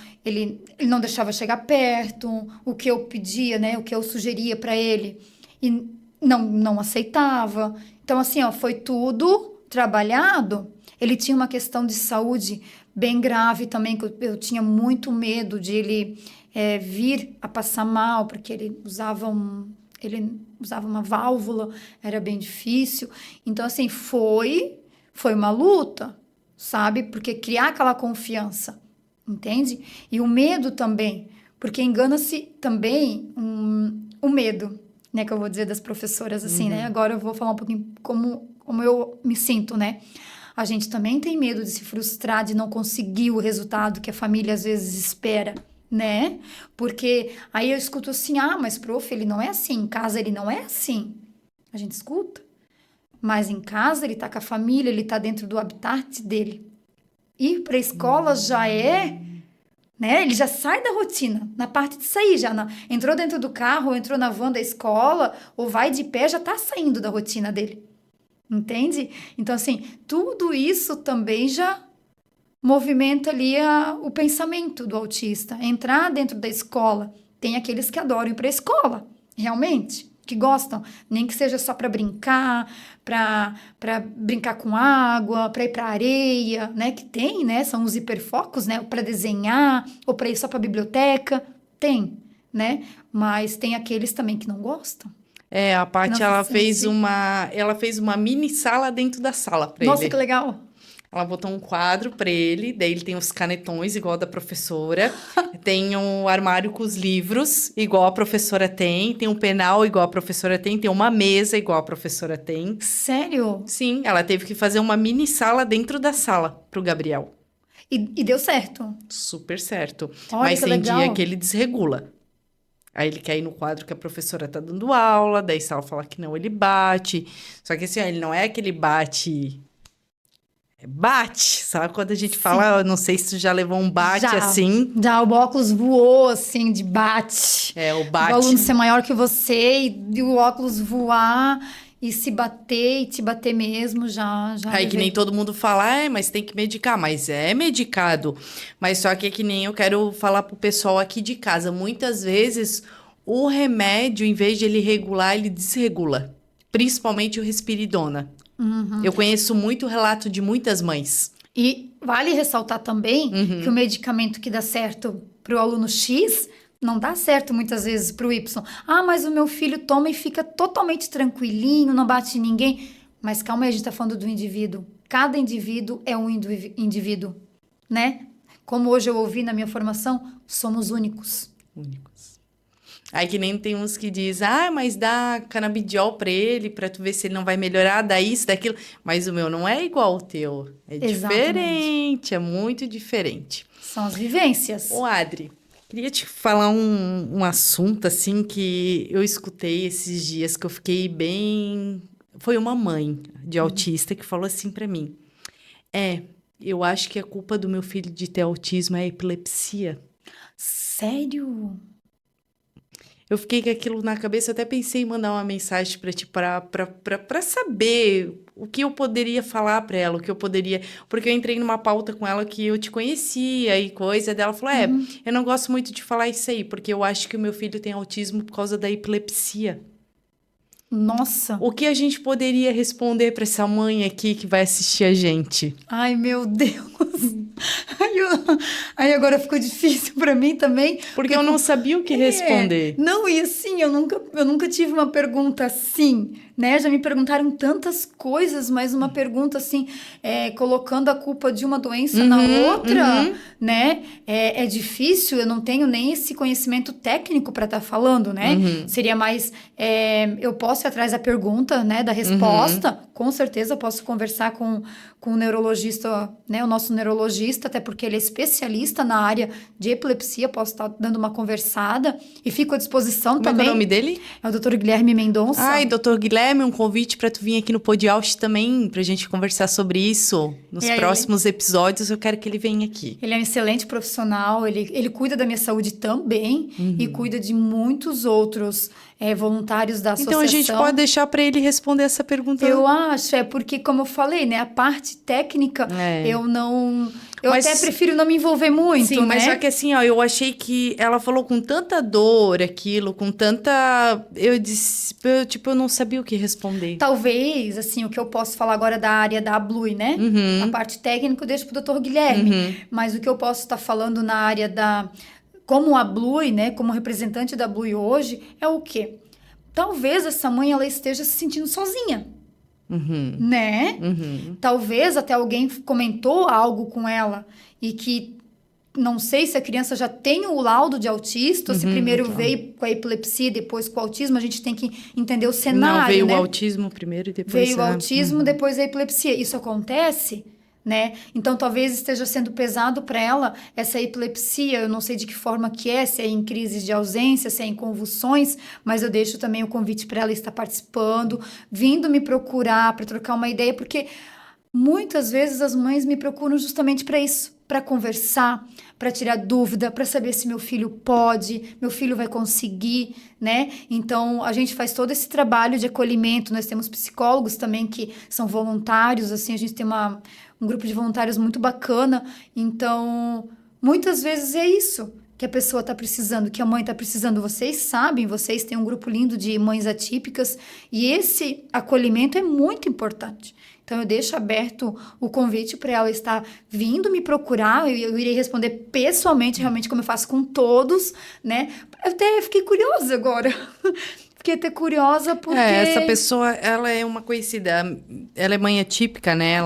deixava chegar perto, o que eu pedia, né, o que eu sugeria para ele, e não aceitava. Então, assim, ó, foi tudo trabalhado. Ele tinha uma questão de saúde bem grave também, que eu tinha muito medo de ele vir a passar mal, porque ele usava uma válvula, era bem difícil. Então, assim, foi uma luta, sabe? Porque criar aquela confiança, entende? E o medo também, porque engana-se também o medo, né? Que eu vou dizer das professoras, assim, né? Agora eu vou falar um pouquinho como eu me sinto, né? A gente também tem medo de se frustrar, de não conseguir o resultado que a família às vezes espera, né? Porque aí eu escuto assim, mas prof, ele não é assim, em casa ele não é assim. A gente escuta. Mas em casa ele tá com a família, ele tá dentro do habitat dele. Ir para a escola já é, né? Ele já sai da rotina, na parte de sair, entrou dentro do carro, ou entrou na van da escola, ou vai de pé, já tá saindo da rotina dele. Entende? Então, assim, tudo isso também já movimenta ali o pensamento do autista. Entrar dentro da escola, tem aqueles que adoram ir para a escola, realmente, que gostam, nem que seja só para brincar, para brincar com água, para ir para areia, né? Que tem, né? São os hiperfocos, né? Para desenhar, ou para ir só para a biblioteca, tem, né? Mas tem aqueles também que não gostam. A Paty, Não ela se fez sente. uma mini sala dentro da sala para ele. Nossa, que legal! Ela botou um quadro para ele, daí ele tem os canetões igual da professora, tem um armário com os livros igual a professora tem um penal igual a professora tem uma mesa igual a professora tem. Sério? Sim, ela teve que fazer uma mini sala dentro da sala pro Gabriel. E deu certo? Super certo. Olha Mas que tem legal. dia que ele desregula. Aí ele quer ir no quadro que a professora tá dando aula, daí se ela falar que não, ele bate. Só que assim, ó, ele não é aquele bate... Bate, sabe? Quando a gente fala, eu não sei se tu já levou um bate assim. Já o óculos voou, assim, de bate. O O bate. aluno ser maior que você e o óculos voar e se bater e te bater mesmo, já Aí que levei. nem todo mundo fala, mas tem que medicar. Mas é medicado. Mas só que é que nem eu quero falar pro pessoal aqui de casa. Muitas vezes, o remédio, em vez de ele regular, ele desregula. Principalmente o risperidona. Eu conheço muito relato de muitas mães. E vale ressaltar também que o medicamento que dá certo para o aluno X não dá certo muitas vezes para o Y. Mas o meu filho toma e fica totalmente tranquilinho, não bate em ninguém. Mas calma aí, a gente está falando do indivíduo. Cada indivíduo é um indivíduo, né? Como hoje eu ouvi na minha formação, somos únicos. Únicos. Aí que nem tem uns que diz, mas dá canabidiol pra ele, pra tu ver se ele não vai melhorar, dá isso, daquilo. Mas o meu não é igual ao teu. É Exatamente. diferente, é muito diferente. São as vivências. Ô, Adri, queria te falar um assunto, assim, que eu escutei esses dias, que eu fiquei bem... Foi uma mãe de autista que falou assim pra mim. Eu acho que a culpa do meu filho de ter autismo é a epilepsia. Sério? Eu fiquei com aquilo na cabeça, eu até pensei em mandar uma mensagem para ti para saber o que eu poderia falar para ela, o que eu poderia... Porque eu entrei numa pauta com ela que eu te conhecia e coisa, dela falou, eu não gosto muito de falar isso aí, porque eu acho que o meu filho tem autismo por causa da epilepsia. Nossa! O que a gente poderia responder para essa mãe aqui que vai assistir a gente? Ai, meu Deus! Aí agora ficou difícil para mim também. Porque eu não sabia o que responder. Não, e assim, eu nunca tive uma pergunta assim, né? Já me perguntaram tantas coisas, mas uma pergunta assim, colocando a culpa de uma doença na outra, né? É difícil, eu não tenho nem esse conhecimento técnico para estar falando, né? Seria mais, eu posso ir atrás da pergunta, né? Da resposta, com certeza eu posso conversar com o neurologista, né? O nosso neurologista, neurologista, até porque ele é especialista na área de epilepsia, posso estar dando uma conversada e fico à disposição Como também. é o nome dele? É o Dr. Guilherme Mendonça. Ai, doutor Guilherme, um convite para tu vir aqui no Podiaust também, pra gente conversar sobre isso. Nos próximos episódios, eu quero que ele venha aqui. Ele é um excelente profissional, ele cuida da minha saúde também e cuida de muitos outros voluntários da associação. Então, a gente pode deixar para ele responder essa pergunta. Eu acho, porque, como eu falei, né, a parte técnica, eu não... Eu até prefiro não me envolver muito, sim, né? mas só que assim, ó, eu achei que ela falou com tanta dor aquilo, com tanta... eu não sabia o que responder. Talvez, assim, o que eu posso falar agora da área da Blue, né? A parte técnica eu deixo pro Dr. Guilherme. Mas o que eu posso estar falando na área da... Como a Blue, né? Como representante da Blue hoje, é o quê? Talvez essa mãe, ela esteja se sentindo sozinha. Né? Talvez até alguém comentou algo com ela e que não sei se a criança já tem o laudo de autista, ou se primeiro veio com a epilepsia e depois com o autismo, a gente tem que entender o cenário, não, veio né? o autismo primeiro e depois... Veio o autismo, depois a epilepsia. Isso acontece, né? Então, talvez esteja sendo pesado para ela essa epilepsia, eu não sei de que forma que é, se é em crises de ausência, se é em convulsões, mas eu deixo também o convite para ela estar participando, vindo me procurar para trocar uma ideia, porque muitas vezes as mães me procuram justamente para isso, para conversar, para tirar dúvida, para saber se meu filho pode, meu filho vai conseguir, né? Então, a gente faz todo esse trabalho de acolhimento, nós temos psicólogos também que são voluntários, assim, a gente tem um grupo de voluntários muito bacana, então, muitas vezes é isso que a pessoa está precisando, que a mãe está precisando. Vocês sabem, vocês têm um grupo lindo de mães atípicas e esse acolhimento é muito importante. Então, eu deixo aberto o convite para ela estar vindo me procurar. Eu irei responder pessoalmente, realmente, como eu faço com todos, né? Eu até fiquei curiosa agora. Fiquei até curiosa porque... essa pessoa, ela é uma conhecida. Ela é mãe atípica, né?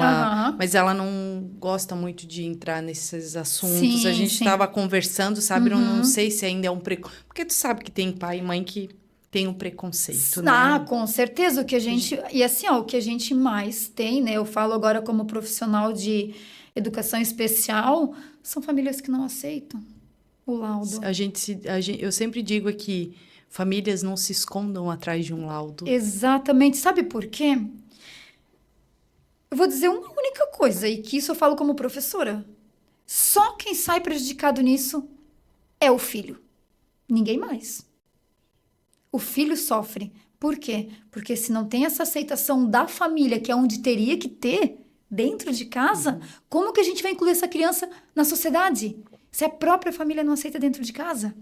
Mas ela não gosta muito de entrar nesses assuntos. Sim, a gente estava conversando, sabe? Eu não sei se ainda é um preconceito. Porque tu sabe que tem pai e mãe que... tem um preconceito, né? Com certeza. O que a gente... E assim, o que a gente mais tem, né? Eu falo agora como profissional de educação especial, são famílias que não aceitam o laudo. Eu sempre digo aqui, famílias não se escondam atrás de um laudo. Exatamente. Sabe por quê? Eu vou dizer uma única coisa, e que isso eu falo como professora. Só quem sai prejudicado nisso é o filho. Ninguém mais. O filho sofre. Por quê? Porque se não tem essa aceitação da família, que é onde teria que ter, dentro de casa, como que a gente vai incluir essa criança na sociedade? Se a própria família não aceita dentro de casa,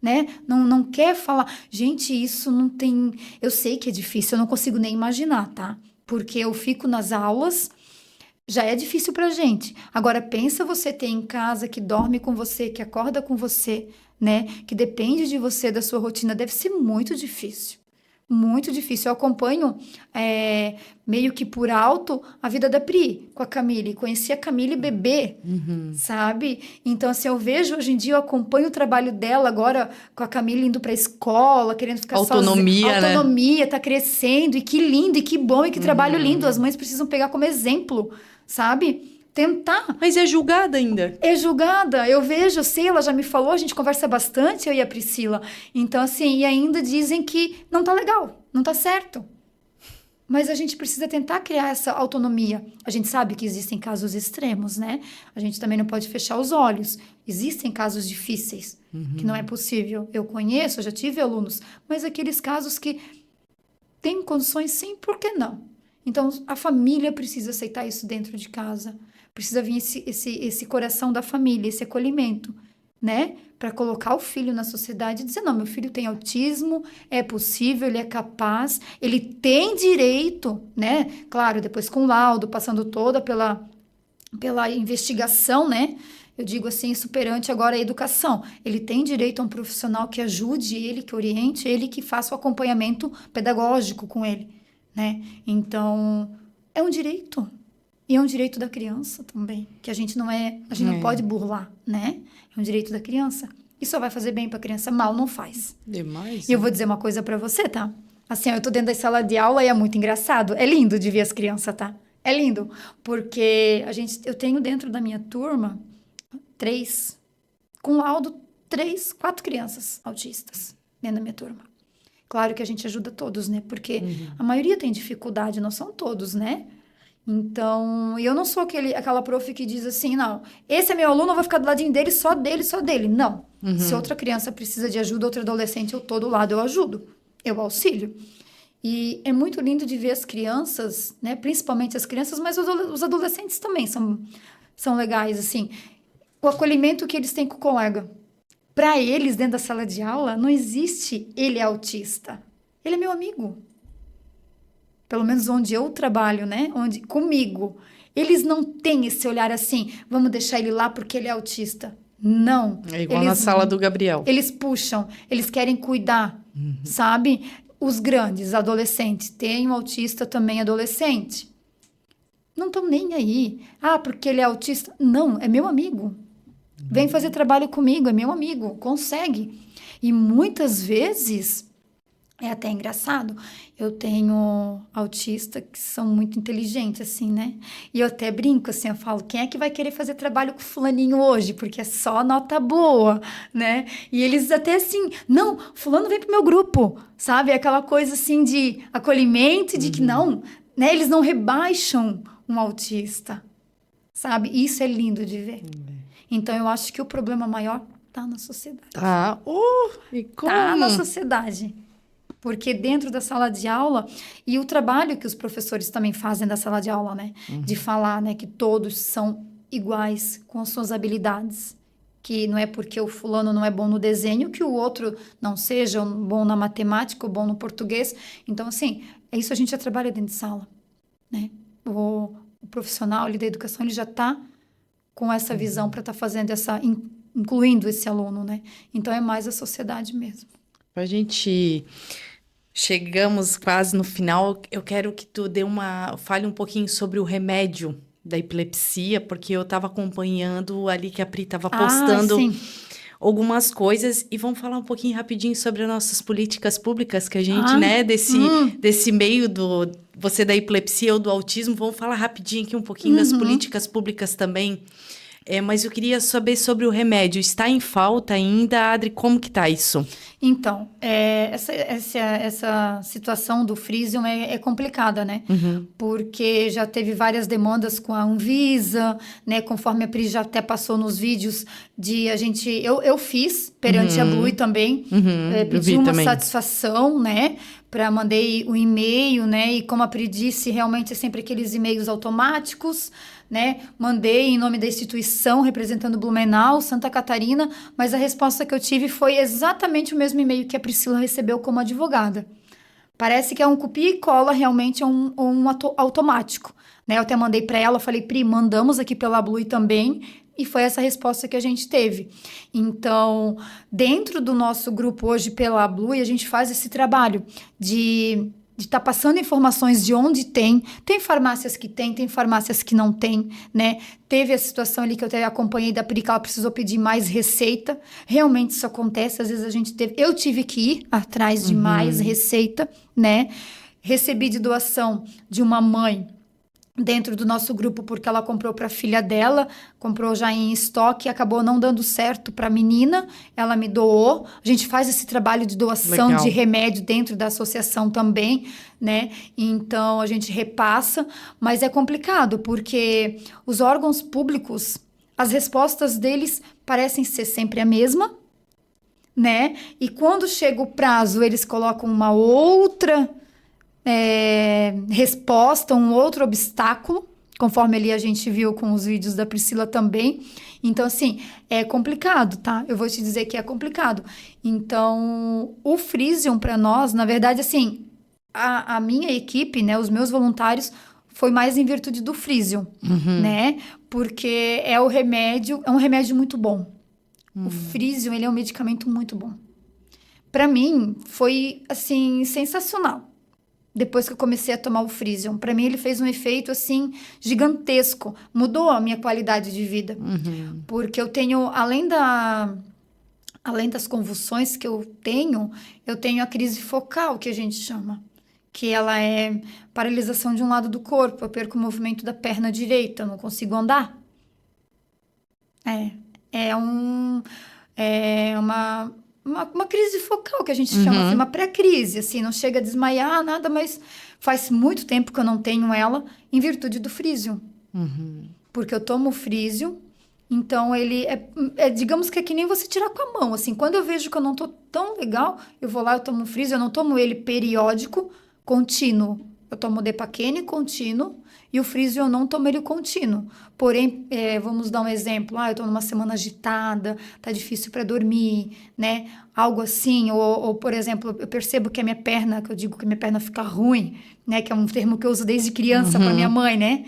né? Não quer falar. Gente, isso não tem... Eu sei que é difícil, eu não consigo nem imaginar, tá? Porque eu fico nas aulas... Já é difícil pra gente. Agora, pensa você ter em casa, que dorme com você, que acorda com você, né? Que depende de você, da sua rotina. Deve ser muito difícil. Muito difícil. Eu acompanho meio que por alto a vida da Pri com a Camille. Conheci a Camille bebê, sabe? Então, assim, eu vejo hoje em dia, eu acompanho o trabalho dela agora com a Camille indo pra escola, querendo ficar autonomia, sozinha. Né? Autonomia, tá crescendo. E que lindo, e que bom, e que trabalho lindo. As mães precisam pegar como exemplo, sabe? Tentar. Mas é julgada ainda. É julgada. Eu vejo, eu sei, ela já me falou, a gente conversa bastante, eu e a Priscila. Então, assim, e ainda dizem que não tá legal, não tá certo. Mas a gente precisa tentar criar essa autonomia. A gente sabe que existem casos extremos, né? A gente também não pode fechar os olhos. Existem casos difíceis, que não é possível. Eu conheço, eu já tive alunos, mas aqueles casos que têm condições sim, por que não? Então, a família precisa aceitar isso dentro de casa. Precisa vir esse coração da família, esse acolhimento, né? Para colocar o filho na sociedade e dizer, não, meu filho tem autismo, é possível, ele é capaz, ele tem direito, né? Claro, depois com laudo, passando toda pela investigação, né? Eu digo assim, superante agora a educação. Ele tem direito a um profissional que ajude ele, que oriente ele, que faça o acompanhamento pedagógico com ele, né? Então, é um direito. E é um direito da criança também, que a gente não pode burlar, né? É um direito da criança. E só vai fazer bem pra criança, mal não faz. Demais. E eu vou dizer uma coisa pra você, tá? Assim, eu tô dentro da sala de aula e é muito engraçado. É lindo de ver as crianças, tá? É lindo, porque eu tenho dentro da minha turma com laudo, 4 crianças autistas dentro da minha turma. Claro que a gente ajuda todos, né? Porque a maioria tem dificuldade, não são todos, né? Então, eu não sou aquela prof que diz assim, não, esse é meu aluno, eu vou ficar do ladinho dele, só dele, só dele. Não. Se outra criança precisa de ajuda, outro adolescente, eu tô do lado, eu ajudo, eu auxilio. E é muito lindo de ver as crianças, né? Principalmente as crianças, mas os adolescentes também são legais, assim. O acolhimento que eles têm com o colega. Para eles, dentro da sala de aula, não existe ele é autista. Ele é meu amigo. Pelo menos onde eu trabalho, né? Comigo. Eles não têm esse olhar assim, vamos deixar ele lá porque ele é autista. Não. É igual na sala do Gabriel. Eles puxam, eles querem cuidar, sabe? Os grandes, adolescentes, tem um autista também adolescente. Não estão nem aí. Ah, porque ele é autista. Não, é meu amigo. Vem fazer trabalho comigo, é meu amigo, consegue. E muitas vezes, é até engraçado, eu tenho autistas que são muito inteligentes, assim, né? E eu até brinco, assim, eu falo, quem é que vai querer fazer trabalho com fulaninho hoje? Porque é só nota boa, né? E eles até assim, não, fulano vem pro meu grupo, sabe? Aquela coisa, assim, de acolhimento, de que não, né? Eles não rebaixam um autista, sabe? Isso é lindo de ver. Então, eu acho que o problema maior tá na sociedade. E como? Tá na sociedade. Porque dentro da sala de aula, e o trabalho que os professores também fazem da sala de aula, né? De falar, né, que todos são iguais com as suas habilidades. Que não é porque o fulano não é bom no desenho que o outro não seja bom na matemática ou bom no português. Então, assim, é isso a gente já trabalha dentro de sala, né? O profissional ali da educação, ele já está com essa visão para estar fazendo incluindo esse aluno, né? Então, é mais a sociedade mesmo. A gente chegamos quase no final. Eu quero que tu fale um pouquinho sobre o remédio da epilepsia, porque eu estava acompanhando ali que a Pri estava postando algumas coisas, e vamos falar um pouquinho rapidinho sobre as nossas políticas públicas, que a gente, né, desse meio você da epilepsia ou do autismo, vamos falar rapidinho aqui um pouquinho das políticas públicas também. Mas eu queria saber sobre o remédio. Está em falta ainda, Adri? Como que tá isso? Então, essa situação do Frisium é complicada, né? Porque já teve várias demandas com a Anvisa, né? Conforme a Pri já até passou nos vídeos eu fiz perante a Blue também, pedi uma satisfação, né? Mandei o e-mail, né? E como a Pri disse, realmente é sempre aqueles e-mails automáticos, né? Mandei em nome da instituição, representando Blumenau, Santa Catarina, mas a resposta que eu tive foi exatamente o mesmo e-mail que a Priscila recebeu como advogada. Parece que é um copia e cola, realmente é um automático, né? Eu até mandei para ela, falei, Pri, mandamos aqui pela Blue também, e foi essa resposta que a gente teve. Então, dentro do nosso grupo hoje pela Blue, a gente faz esse trabalho de estar passando informações de onde tem farmácias que tem farmácias que não tem, né? Teve a situação ali que eu até acompanhei da Pri, que ela precisou pedir mais receita. Realmente isso acontece, às vezes eu tive que ir atrás de mais receita, né? Recebi de doação de uma mãe dentro do nosso grupo, porque ela comprou para a filha dela, comprou já em estoque, acabou não dando certo para a menina, ela me doou. A gente faz esse trabalho de doação de remédio dentro da associação também, né? Então, a gente repassa, mas é complicado, porque os órgãos públicos, as respostas deles parecem ser sempre a mesma, né? E quando chega o prazo, eles colocam uma outra resposta, um outro obstáculo, conforme ali a gente viu com os vídeos da Priscila também. Então, assim, é complicado, tá? Eu vou te dizer que é complicado. Então, o Frisium para nós, na verdade, assim, a minha equipe, né, os meus voluntários, foi mais em virtude do Frisium, né? Porque é um remédio muito bom. O Frisium, ele é um medicamento muito bom. Para mim, foi, assim, sensacional. Depois que eu comecei a tomar o Frisium. Para mim, ele fez um efeito, assim, gigantesco. Mudou a minha qualidade de vida. Porque eu tenho, além das convulsões que eu tenho a crise focal, que a gente chama. que ela é paralisação de um lado do corpo. Eu perco o movimento da perna direita, eu não consigo andar. É um, é uma crise focal que a gente chama assim, uma pré-crise, assim, não chega a desmaiar, nada, mas faz muito tempo que eu não tenho ela em virtude do frísio. Porque eu tomo frísio, então ele digamos que é que nem você tirar com a mão, assim, quando eu vejo que eu não tô tão legal, eu vou lá, eu tomo frísio, eu não tomo ele periódico, contínuo. Eu tomo Depakine contínuo e o frísio eu não tomo ele contínuo. Porém, vamos dar um exemplo. Eu tô numa semana agitada, tá difícil para dormir, né? Algo assim. Ou, por exemplo, eu percebo que a minha perna, que eu digo que a minha perna fica ruim, né? Que é um termo que eu uso desde criança para minha mãe, né?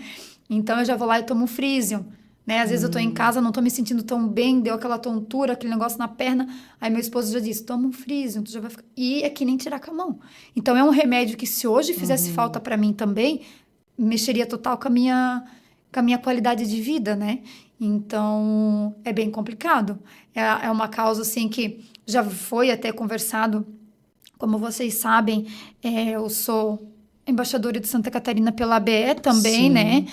Então, eu já vou lá e tomo frísio. Né? Às vezes eu tô em casa, não tô me sentindo tão bem, deu aquela tontura, aquele negócio na perna. Aí meu esposo já disse, toma um frísio, tu já vai ficar... E é que nem tirar com a mão. Então é um remédio que se hoje fizesse falta para mim também, mexeria total com a minha qualidade de vida, né? Então é bem complicado. É uma causa assim que já foi até conversado, como vocês sabem, eu sou embaixadora de Santa Catarina pela ABE também, né?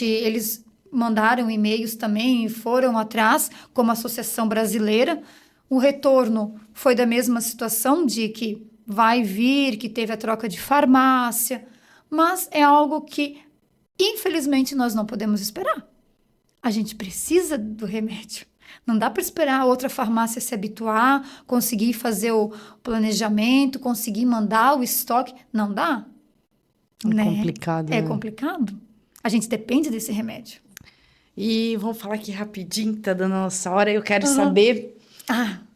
Eles mandaram e-mails também e foram atrás, como Associação Brasileira. O retorno foi da mesma situação de que vai vir, que teve a troca de farmácia, mas é algo que, infelizmente, nós não podemos esperar. A gente precisa do remédio. Não dá para esperar a outra farmácia se habituar, conseguir fazer o planejamento, conseguir mandar o estoque. Não dá. É complicado, É né? complicado. A gente depende desse remédio. E vamos falar aqui rapidinho, que tá dando a nossa hora. Eu quero saber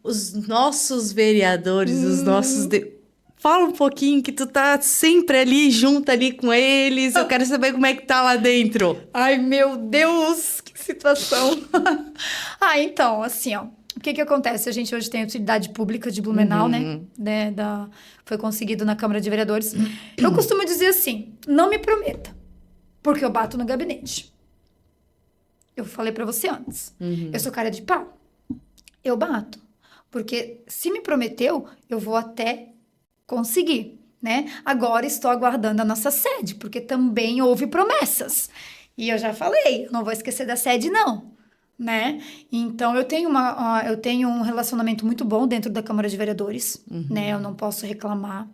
os nossos vereadores, os nossos... Fala um pouquinho que tu tá sempre ali, junto ali com eles. Eu quero saber como é que tá lá dentro. Ai, meu Deus, que situação. Então, assim, ó. O que acontece? A gente hoje tem a utilidade pública de Blumenau, né? Foi conseguido na Câmara de Vereadores. Eu costumo dizer assim, não me prometa, porque eu bato no gabinete. Eu falei pra você antes. Eu sou cara de pau. Eu bato. Porque se me prometeu, eu vou até conseguir, né? Agora estou aguardando a nossa sede, porque também houve promessas. E eu já falei, eu não vou esquecer da sede, não. Né? Então, eu tenho um relacionamento muito bom dentro da Câmara de Vereadores, né? Eu não posso reclamar.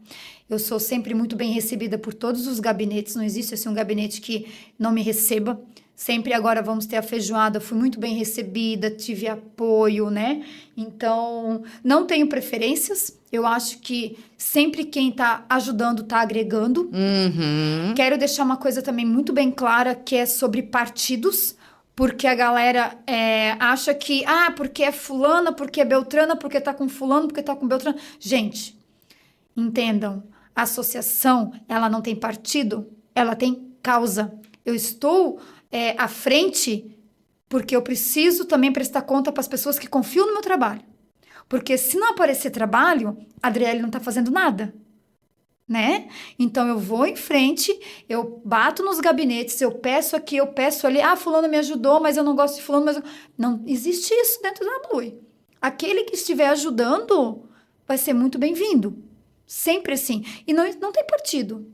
Eu sou sempre muito bem recebida por todos os gabinetes. Não existe assim um gabinete que não me receba. Sempre agora vamos ter a feijoada. Fui muito bem recebida, tive apoio, né? Então, não tenho preferências. Eu acho que sempre quem tá ajudando tá agregando. Quero deixar uma coisa também muito bem clara, que é sobre partidos. Porque a galera acha que, porque é fulana, porque é beltrana, porque tá com fulano, porque tá com beltrana. Gente, entendam, a associação, ela não tem partido, ela tem causa. Eu estou à frente porque eu preciso também prestar conta para as pessoas que confiam no meu trabalho. Porque se não aparecer trabalho, a Adriele não tá fazendo nada. Né? Então eu vou em frente, eu bato nos gabinetes, eu peço aqui, eu peço ali, fulano me ajudou, mas eu não gosto de fulano, mas não existe isso dentro da Blue. Aquele que estiver ajudando vai ser muito bem-vindo. Sempre assim. E não tem partido.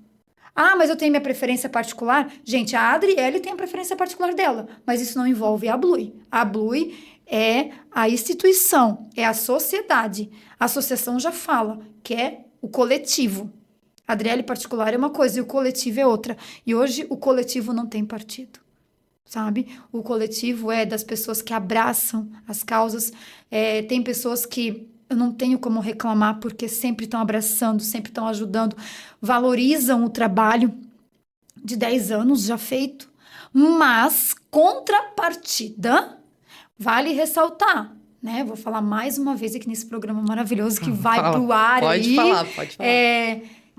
Mas eu tenho minha preferência particular. Gente, a Adriele tem a preferência particular dela, mas isso não envolve a Blue. A Blue é a instituição, é a sociedade. A associação já fala que é o coletivo. A Adriele particular é uma coisa e o coletivo é outra. E hoje o coletivo não tem partido, sabe? O coletivo é das pessoas que abraçam as causas. Tem pessoas que eu não tenho como reclamar porque sempre estão abraçando, sempre estão ajudando, valorizam o trabalho de 10 anos já feito. Mas, contrapartida, vale ressaltar, né? Vou falar mais uma vez aqui nesse programa maravilhoso que vai pro ar aí. Pode falar.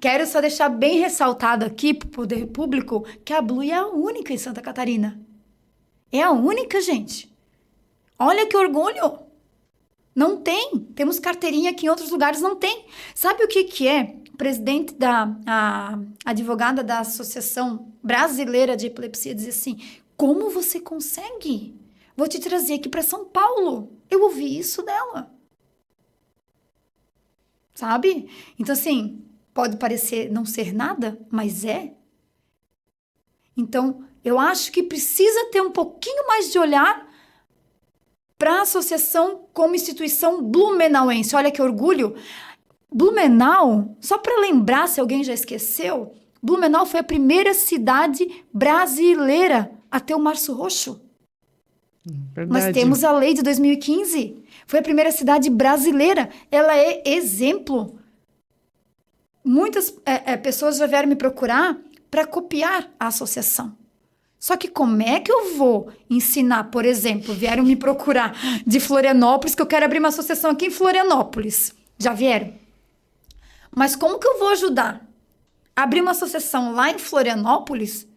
Quero só deixar bem ressaltado aqui para o poder público que a Blue é a única em Santa Catarina. É a única, gente. Olha que orgulho. Não tem. Temos carteirinha que em outros lugares não tem. Sabe o que é? O presidente a advogada da Associação Brasileira de Epilepsia diz assim, como você consegue? Vou te trazer aqui para São Paulo. Eu ouvi isso dela. Sabe? Então, assim... Pode parecer não ser nada, mas é. Então, eu acho que precisa ter um pouquinho mais de olhar para a associação como instituição blumenauense. Olha que orgulho. Blumenau, só para lembrar, se alguém já esqueceu, Blumenau foi a primeira cidade brasileira a ter o Março Roxo. Verdade. Nós temos a lei de 2015. Foi a primeira cidade brasileira. Ela é exemplo. Muitas pessoas já vieram me procurar para copiar a associação. Só que como é que eu vou ensinar, por exemplo, vieram me procurar de Florianópolis, que eu quero abrir uma associação aqui em Florianópolis. Já vieram? Mas como que eu vou ajudar a abrir uma associação lá em Florianópolis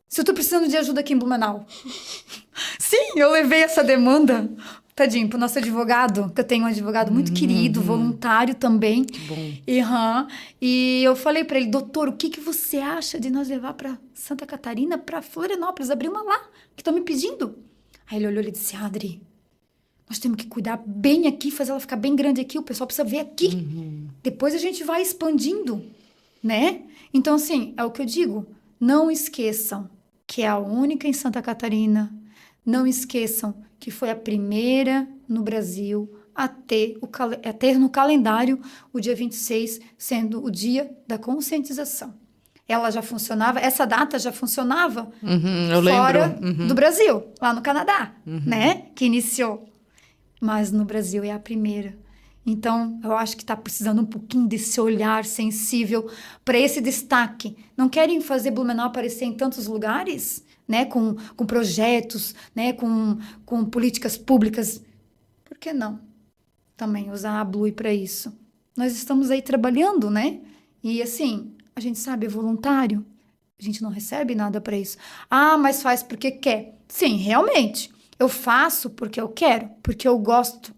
se eu tô precisando de ajuda aqui em Blumenau? Sim, eu levei essa demanda, tadinho, pro nosso advogado, que eu tenho um advogado muito querido, voluntário também. Que bom. E eu falei para ele, doutor, o que você acha de nós levar para Santa Catarina, para Florianópolis, abrir uma lá, que estão me pedindo? Aí ele olhou e disse, Adri, nós temos que cuidar bem aqui, fazer ela ficar bem grande aqui, o pessoal precisa ver aqui. Depois a gente vai expandindo, né? Então, assim, é o que eu digo, não esqueçam que é a única em Santa Catarina. Não esqueçam que foi a primeira no Brasil a ter no calendário o dia 26 sendo o dia da conscientização. Ela já funcionava, essa data já funcionava eu fora lembro. do Brasil, lá no Canadá, né? Que iniciou. Mas no Brasil é a primeira. Então, eu acho que está precisando um pouquinho desse olhar sensível para esse destaque. Não querem fazer Blumenau aparecer em tantos lugares, né? Com projetos, né? Com políticas públicas. Por que não? Também usar a Blue para isso. Nós estamos aí trabalhando, né? E assim, a gente sabe, é voluntário. A gente não recebe nada para isso. Ah, mas faz porque quer. Sim, realmente. Eu faço porque eu quero, porque eu gosto.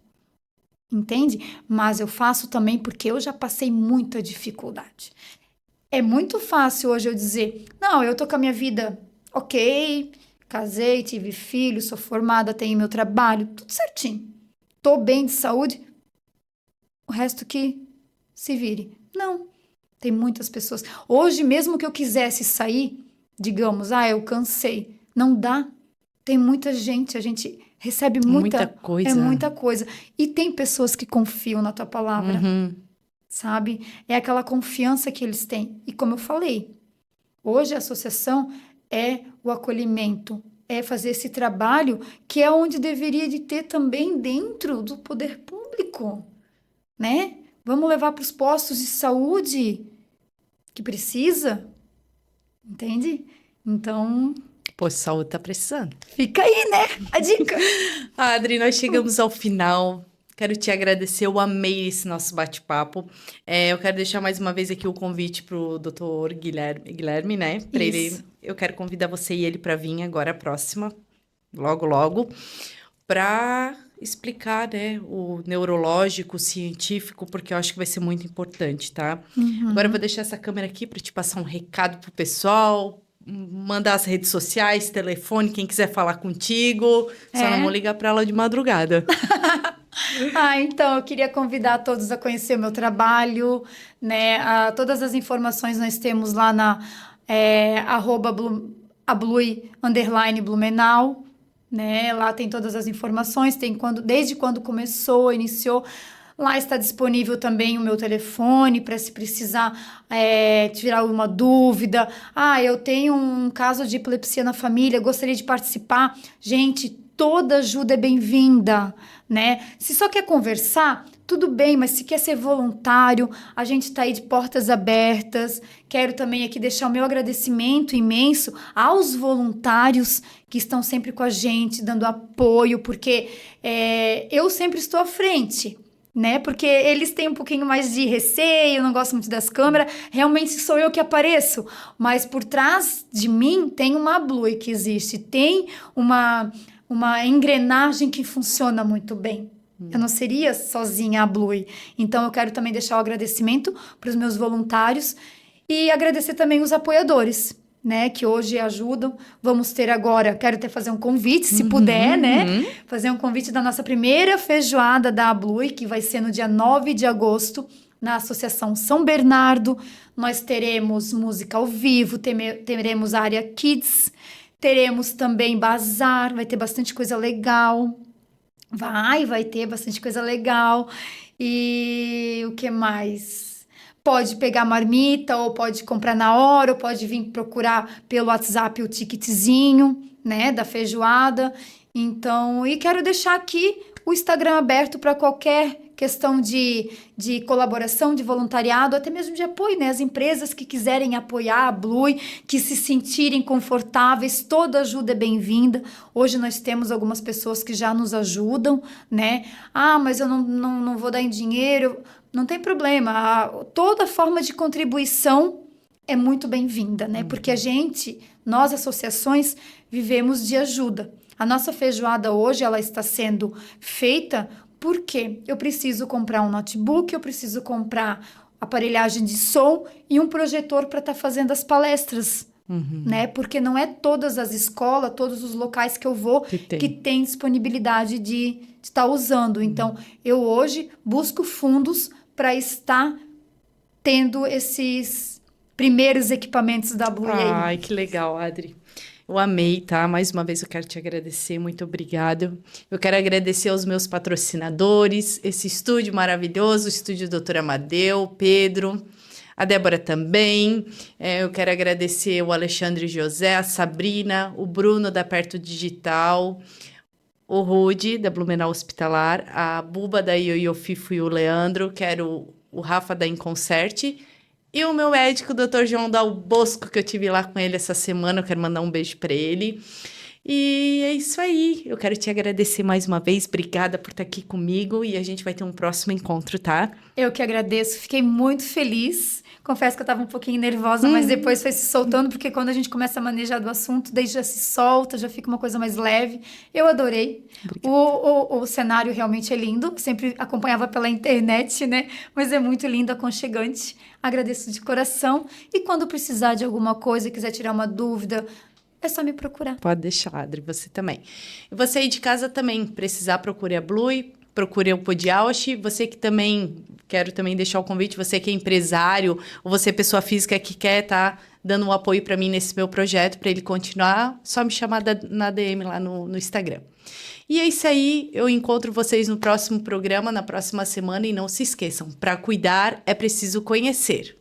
Entende? Mas eu faço também porque eu já passei muita dificuldade. É muito fácil hoje eu dizer, não, eu tô com a minha vida ok, casei, tive filho, sou formada, tenho meu trabalho, tudo certinho. Tô bem de saúde, o resto que se vire. Não, tem muitas pessoas. Hoje, mesmo que eu quisesse sair, digamos, eu cansei, não dá. Tem muita gente, a gente recebe muita coisa. É muita coisa. E tem pessoas que confiam na tua palavra, sabe? É aquela confiança que eles têm. E como eu falei, hoje a associação é o acolhimento, é fazer esse trabalho que é onde deveria de ter também dentro do poder público, né? Vamos levar para os postos de saúde que precisa, entende? Então... Pô, saúde tá precisando. Fica aí, né? A dica. Adri, nós chegamos ao final. Quero te agradecer, eu amei esse nosso bate-papo. Eu quero deixar mais uma vez aqui o convite pro doutor Guilherme, né? Para ele, eu quero convidar você e ele para vir agora a próxima, logo, para explicar, né, o neurológico, o científico, porque eu acho que vai ser muito importante, tá? Agora eu vou deixar essa câmera aqui para te passar um recado pro pessoal, mandar as redes sociais, telefone, quem quiser falar contigo. Só não vou ligar para ela de madrugada. Então, eu queria convidar todos a conhecer o meu trabalho, né? Todas as informações nós temos lá na @ablui_Blumenau, né? Lá tem todas as informações, tem desde quando iniciou. Lá está disponível também o meu telefone para se precisar tirar uma dúvida. Eu tenho um caso de epilepsia na família, gostaria de participar. Gente, toda ajuda é bem-vinda, né? Se só quer conversar, tudo bem, mas se quer ser voluntário, a gente está aí de portas abertas. Quero também aqui deixar o meu agradecimento imenso aos voluntários que estão sempre com a gente, dando apoio, porque eu sempre estou à frente, né? Porque eles têm um pouquinho mais de receio, não gostam muito das câmeras. Realmente sou eu que apareço, mas por trás de mim tem uma Blue que existe, tem uma engrenagem que funciona muito bem. Eu não seria sozinha a Blue. Então, eu quero também deixar o agradecimento para os meus voluntários e agradecer também os apoiadores, né, que hoje ajudam. Vamos ter agora, quero até fazer um convite, se puder, né? Fazer um convite da nossa primeira feijoada da Blue, que vai ser no dia 9 de agosto, na Associação São Bernardo. Nós teremos música ao vivo, teremos a área Kids, teremos também bazar, vai ter bastante coisa legal. Vai ter bastante coisa legal. E o que mais? Pode pegar marmita, ou pode comprar na hora, ou pode vir procurar pelo WhatsApp o ticketzinho, né, da feijoada. Então, e quero deixar aqui o Instagram aberto para qualquer questão de colaboração, de voluntariado, até mesmo de apoio, né? As empresas que quiserem apoiar a Blue, que se sentirem confortáveis, toda ajuda é bem-vinda. Hoje nós temos algumas pessoas que já nos ajudam, né? Ah, mas eu não vou dar em dinheiro. Não tem problema. Toda forma de contribuição é muito bem-vinda, né? Porque nós associações, vivemos de ajuda. A nossa feijoada hoje, ela está sendo feita porque eu preciso comprar um notebook, eu preciso comprar aparelhagem de som e um projetor para estar fazendo as palestras, né? Porque não é todas as escolas, todos os locais que eu vou que tem disponibilidade de estar usando. Então, eu hoje busco fundos para estar tendo esses primeiros equipamentos da Blue. Ai, que legal, Adri. Eu amei, tá? Mais uma vez eu quero te agradecer, muito obrigado. Eu quero agradecer aos meus patrocinadores, esse estúdio maravilhoso, o estúdio Dr. Amadeu, Pedro, a Débora também. Eu quero agradecer o Alexandre José, a Sabrina, o Bruno da Perto Digital, o Rude, da Blumenau Hospitalar, a Buba da Ioiô Fifo e o Leandro, quero o Rafa da Inconcerte. E o meu médico, o Dr. João Dal Bosco, que eu tive lá com ele essa semana, eu quero mandar um beijo para ele. E é isso aí, eu quero te agradecer mais uma vez, obrigada por estar aqui comigo e a gente vai ter um próximo encontro, tá? Eu que agradeço, fiquei muito feliz. Confesso que eu estava um pouquinho nervosa, mas depois foi se soltando, porque quando a gente começa a manejar do assunto, daí já se solta, já fica uma coisa mais leve. Eu adorei. O cenário realmente é lindo, sempre acompanhava pela internet, né? Mas é muito lindo, aconchegante. Agradeço de coração. E quando precisar de alguma coisa, quiser tirar uma dúvida, é só me procurar. Pode deixar, Adri, você também. E você aí de casa também, precisar, procure a Blue, procure o Podiaush. Você que também, quero também deixar o convite, você que é empresário, ou você é pessoa física que quer estar dando um apoio para mim nesse meu projeto, para ele continuar, só me chamar na DM lá no Instagram. E é isso aí, eu encontro vocês no próximo programa, na próxima semana, e não se esqueçam, para cuidar é preciso conhecer.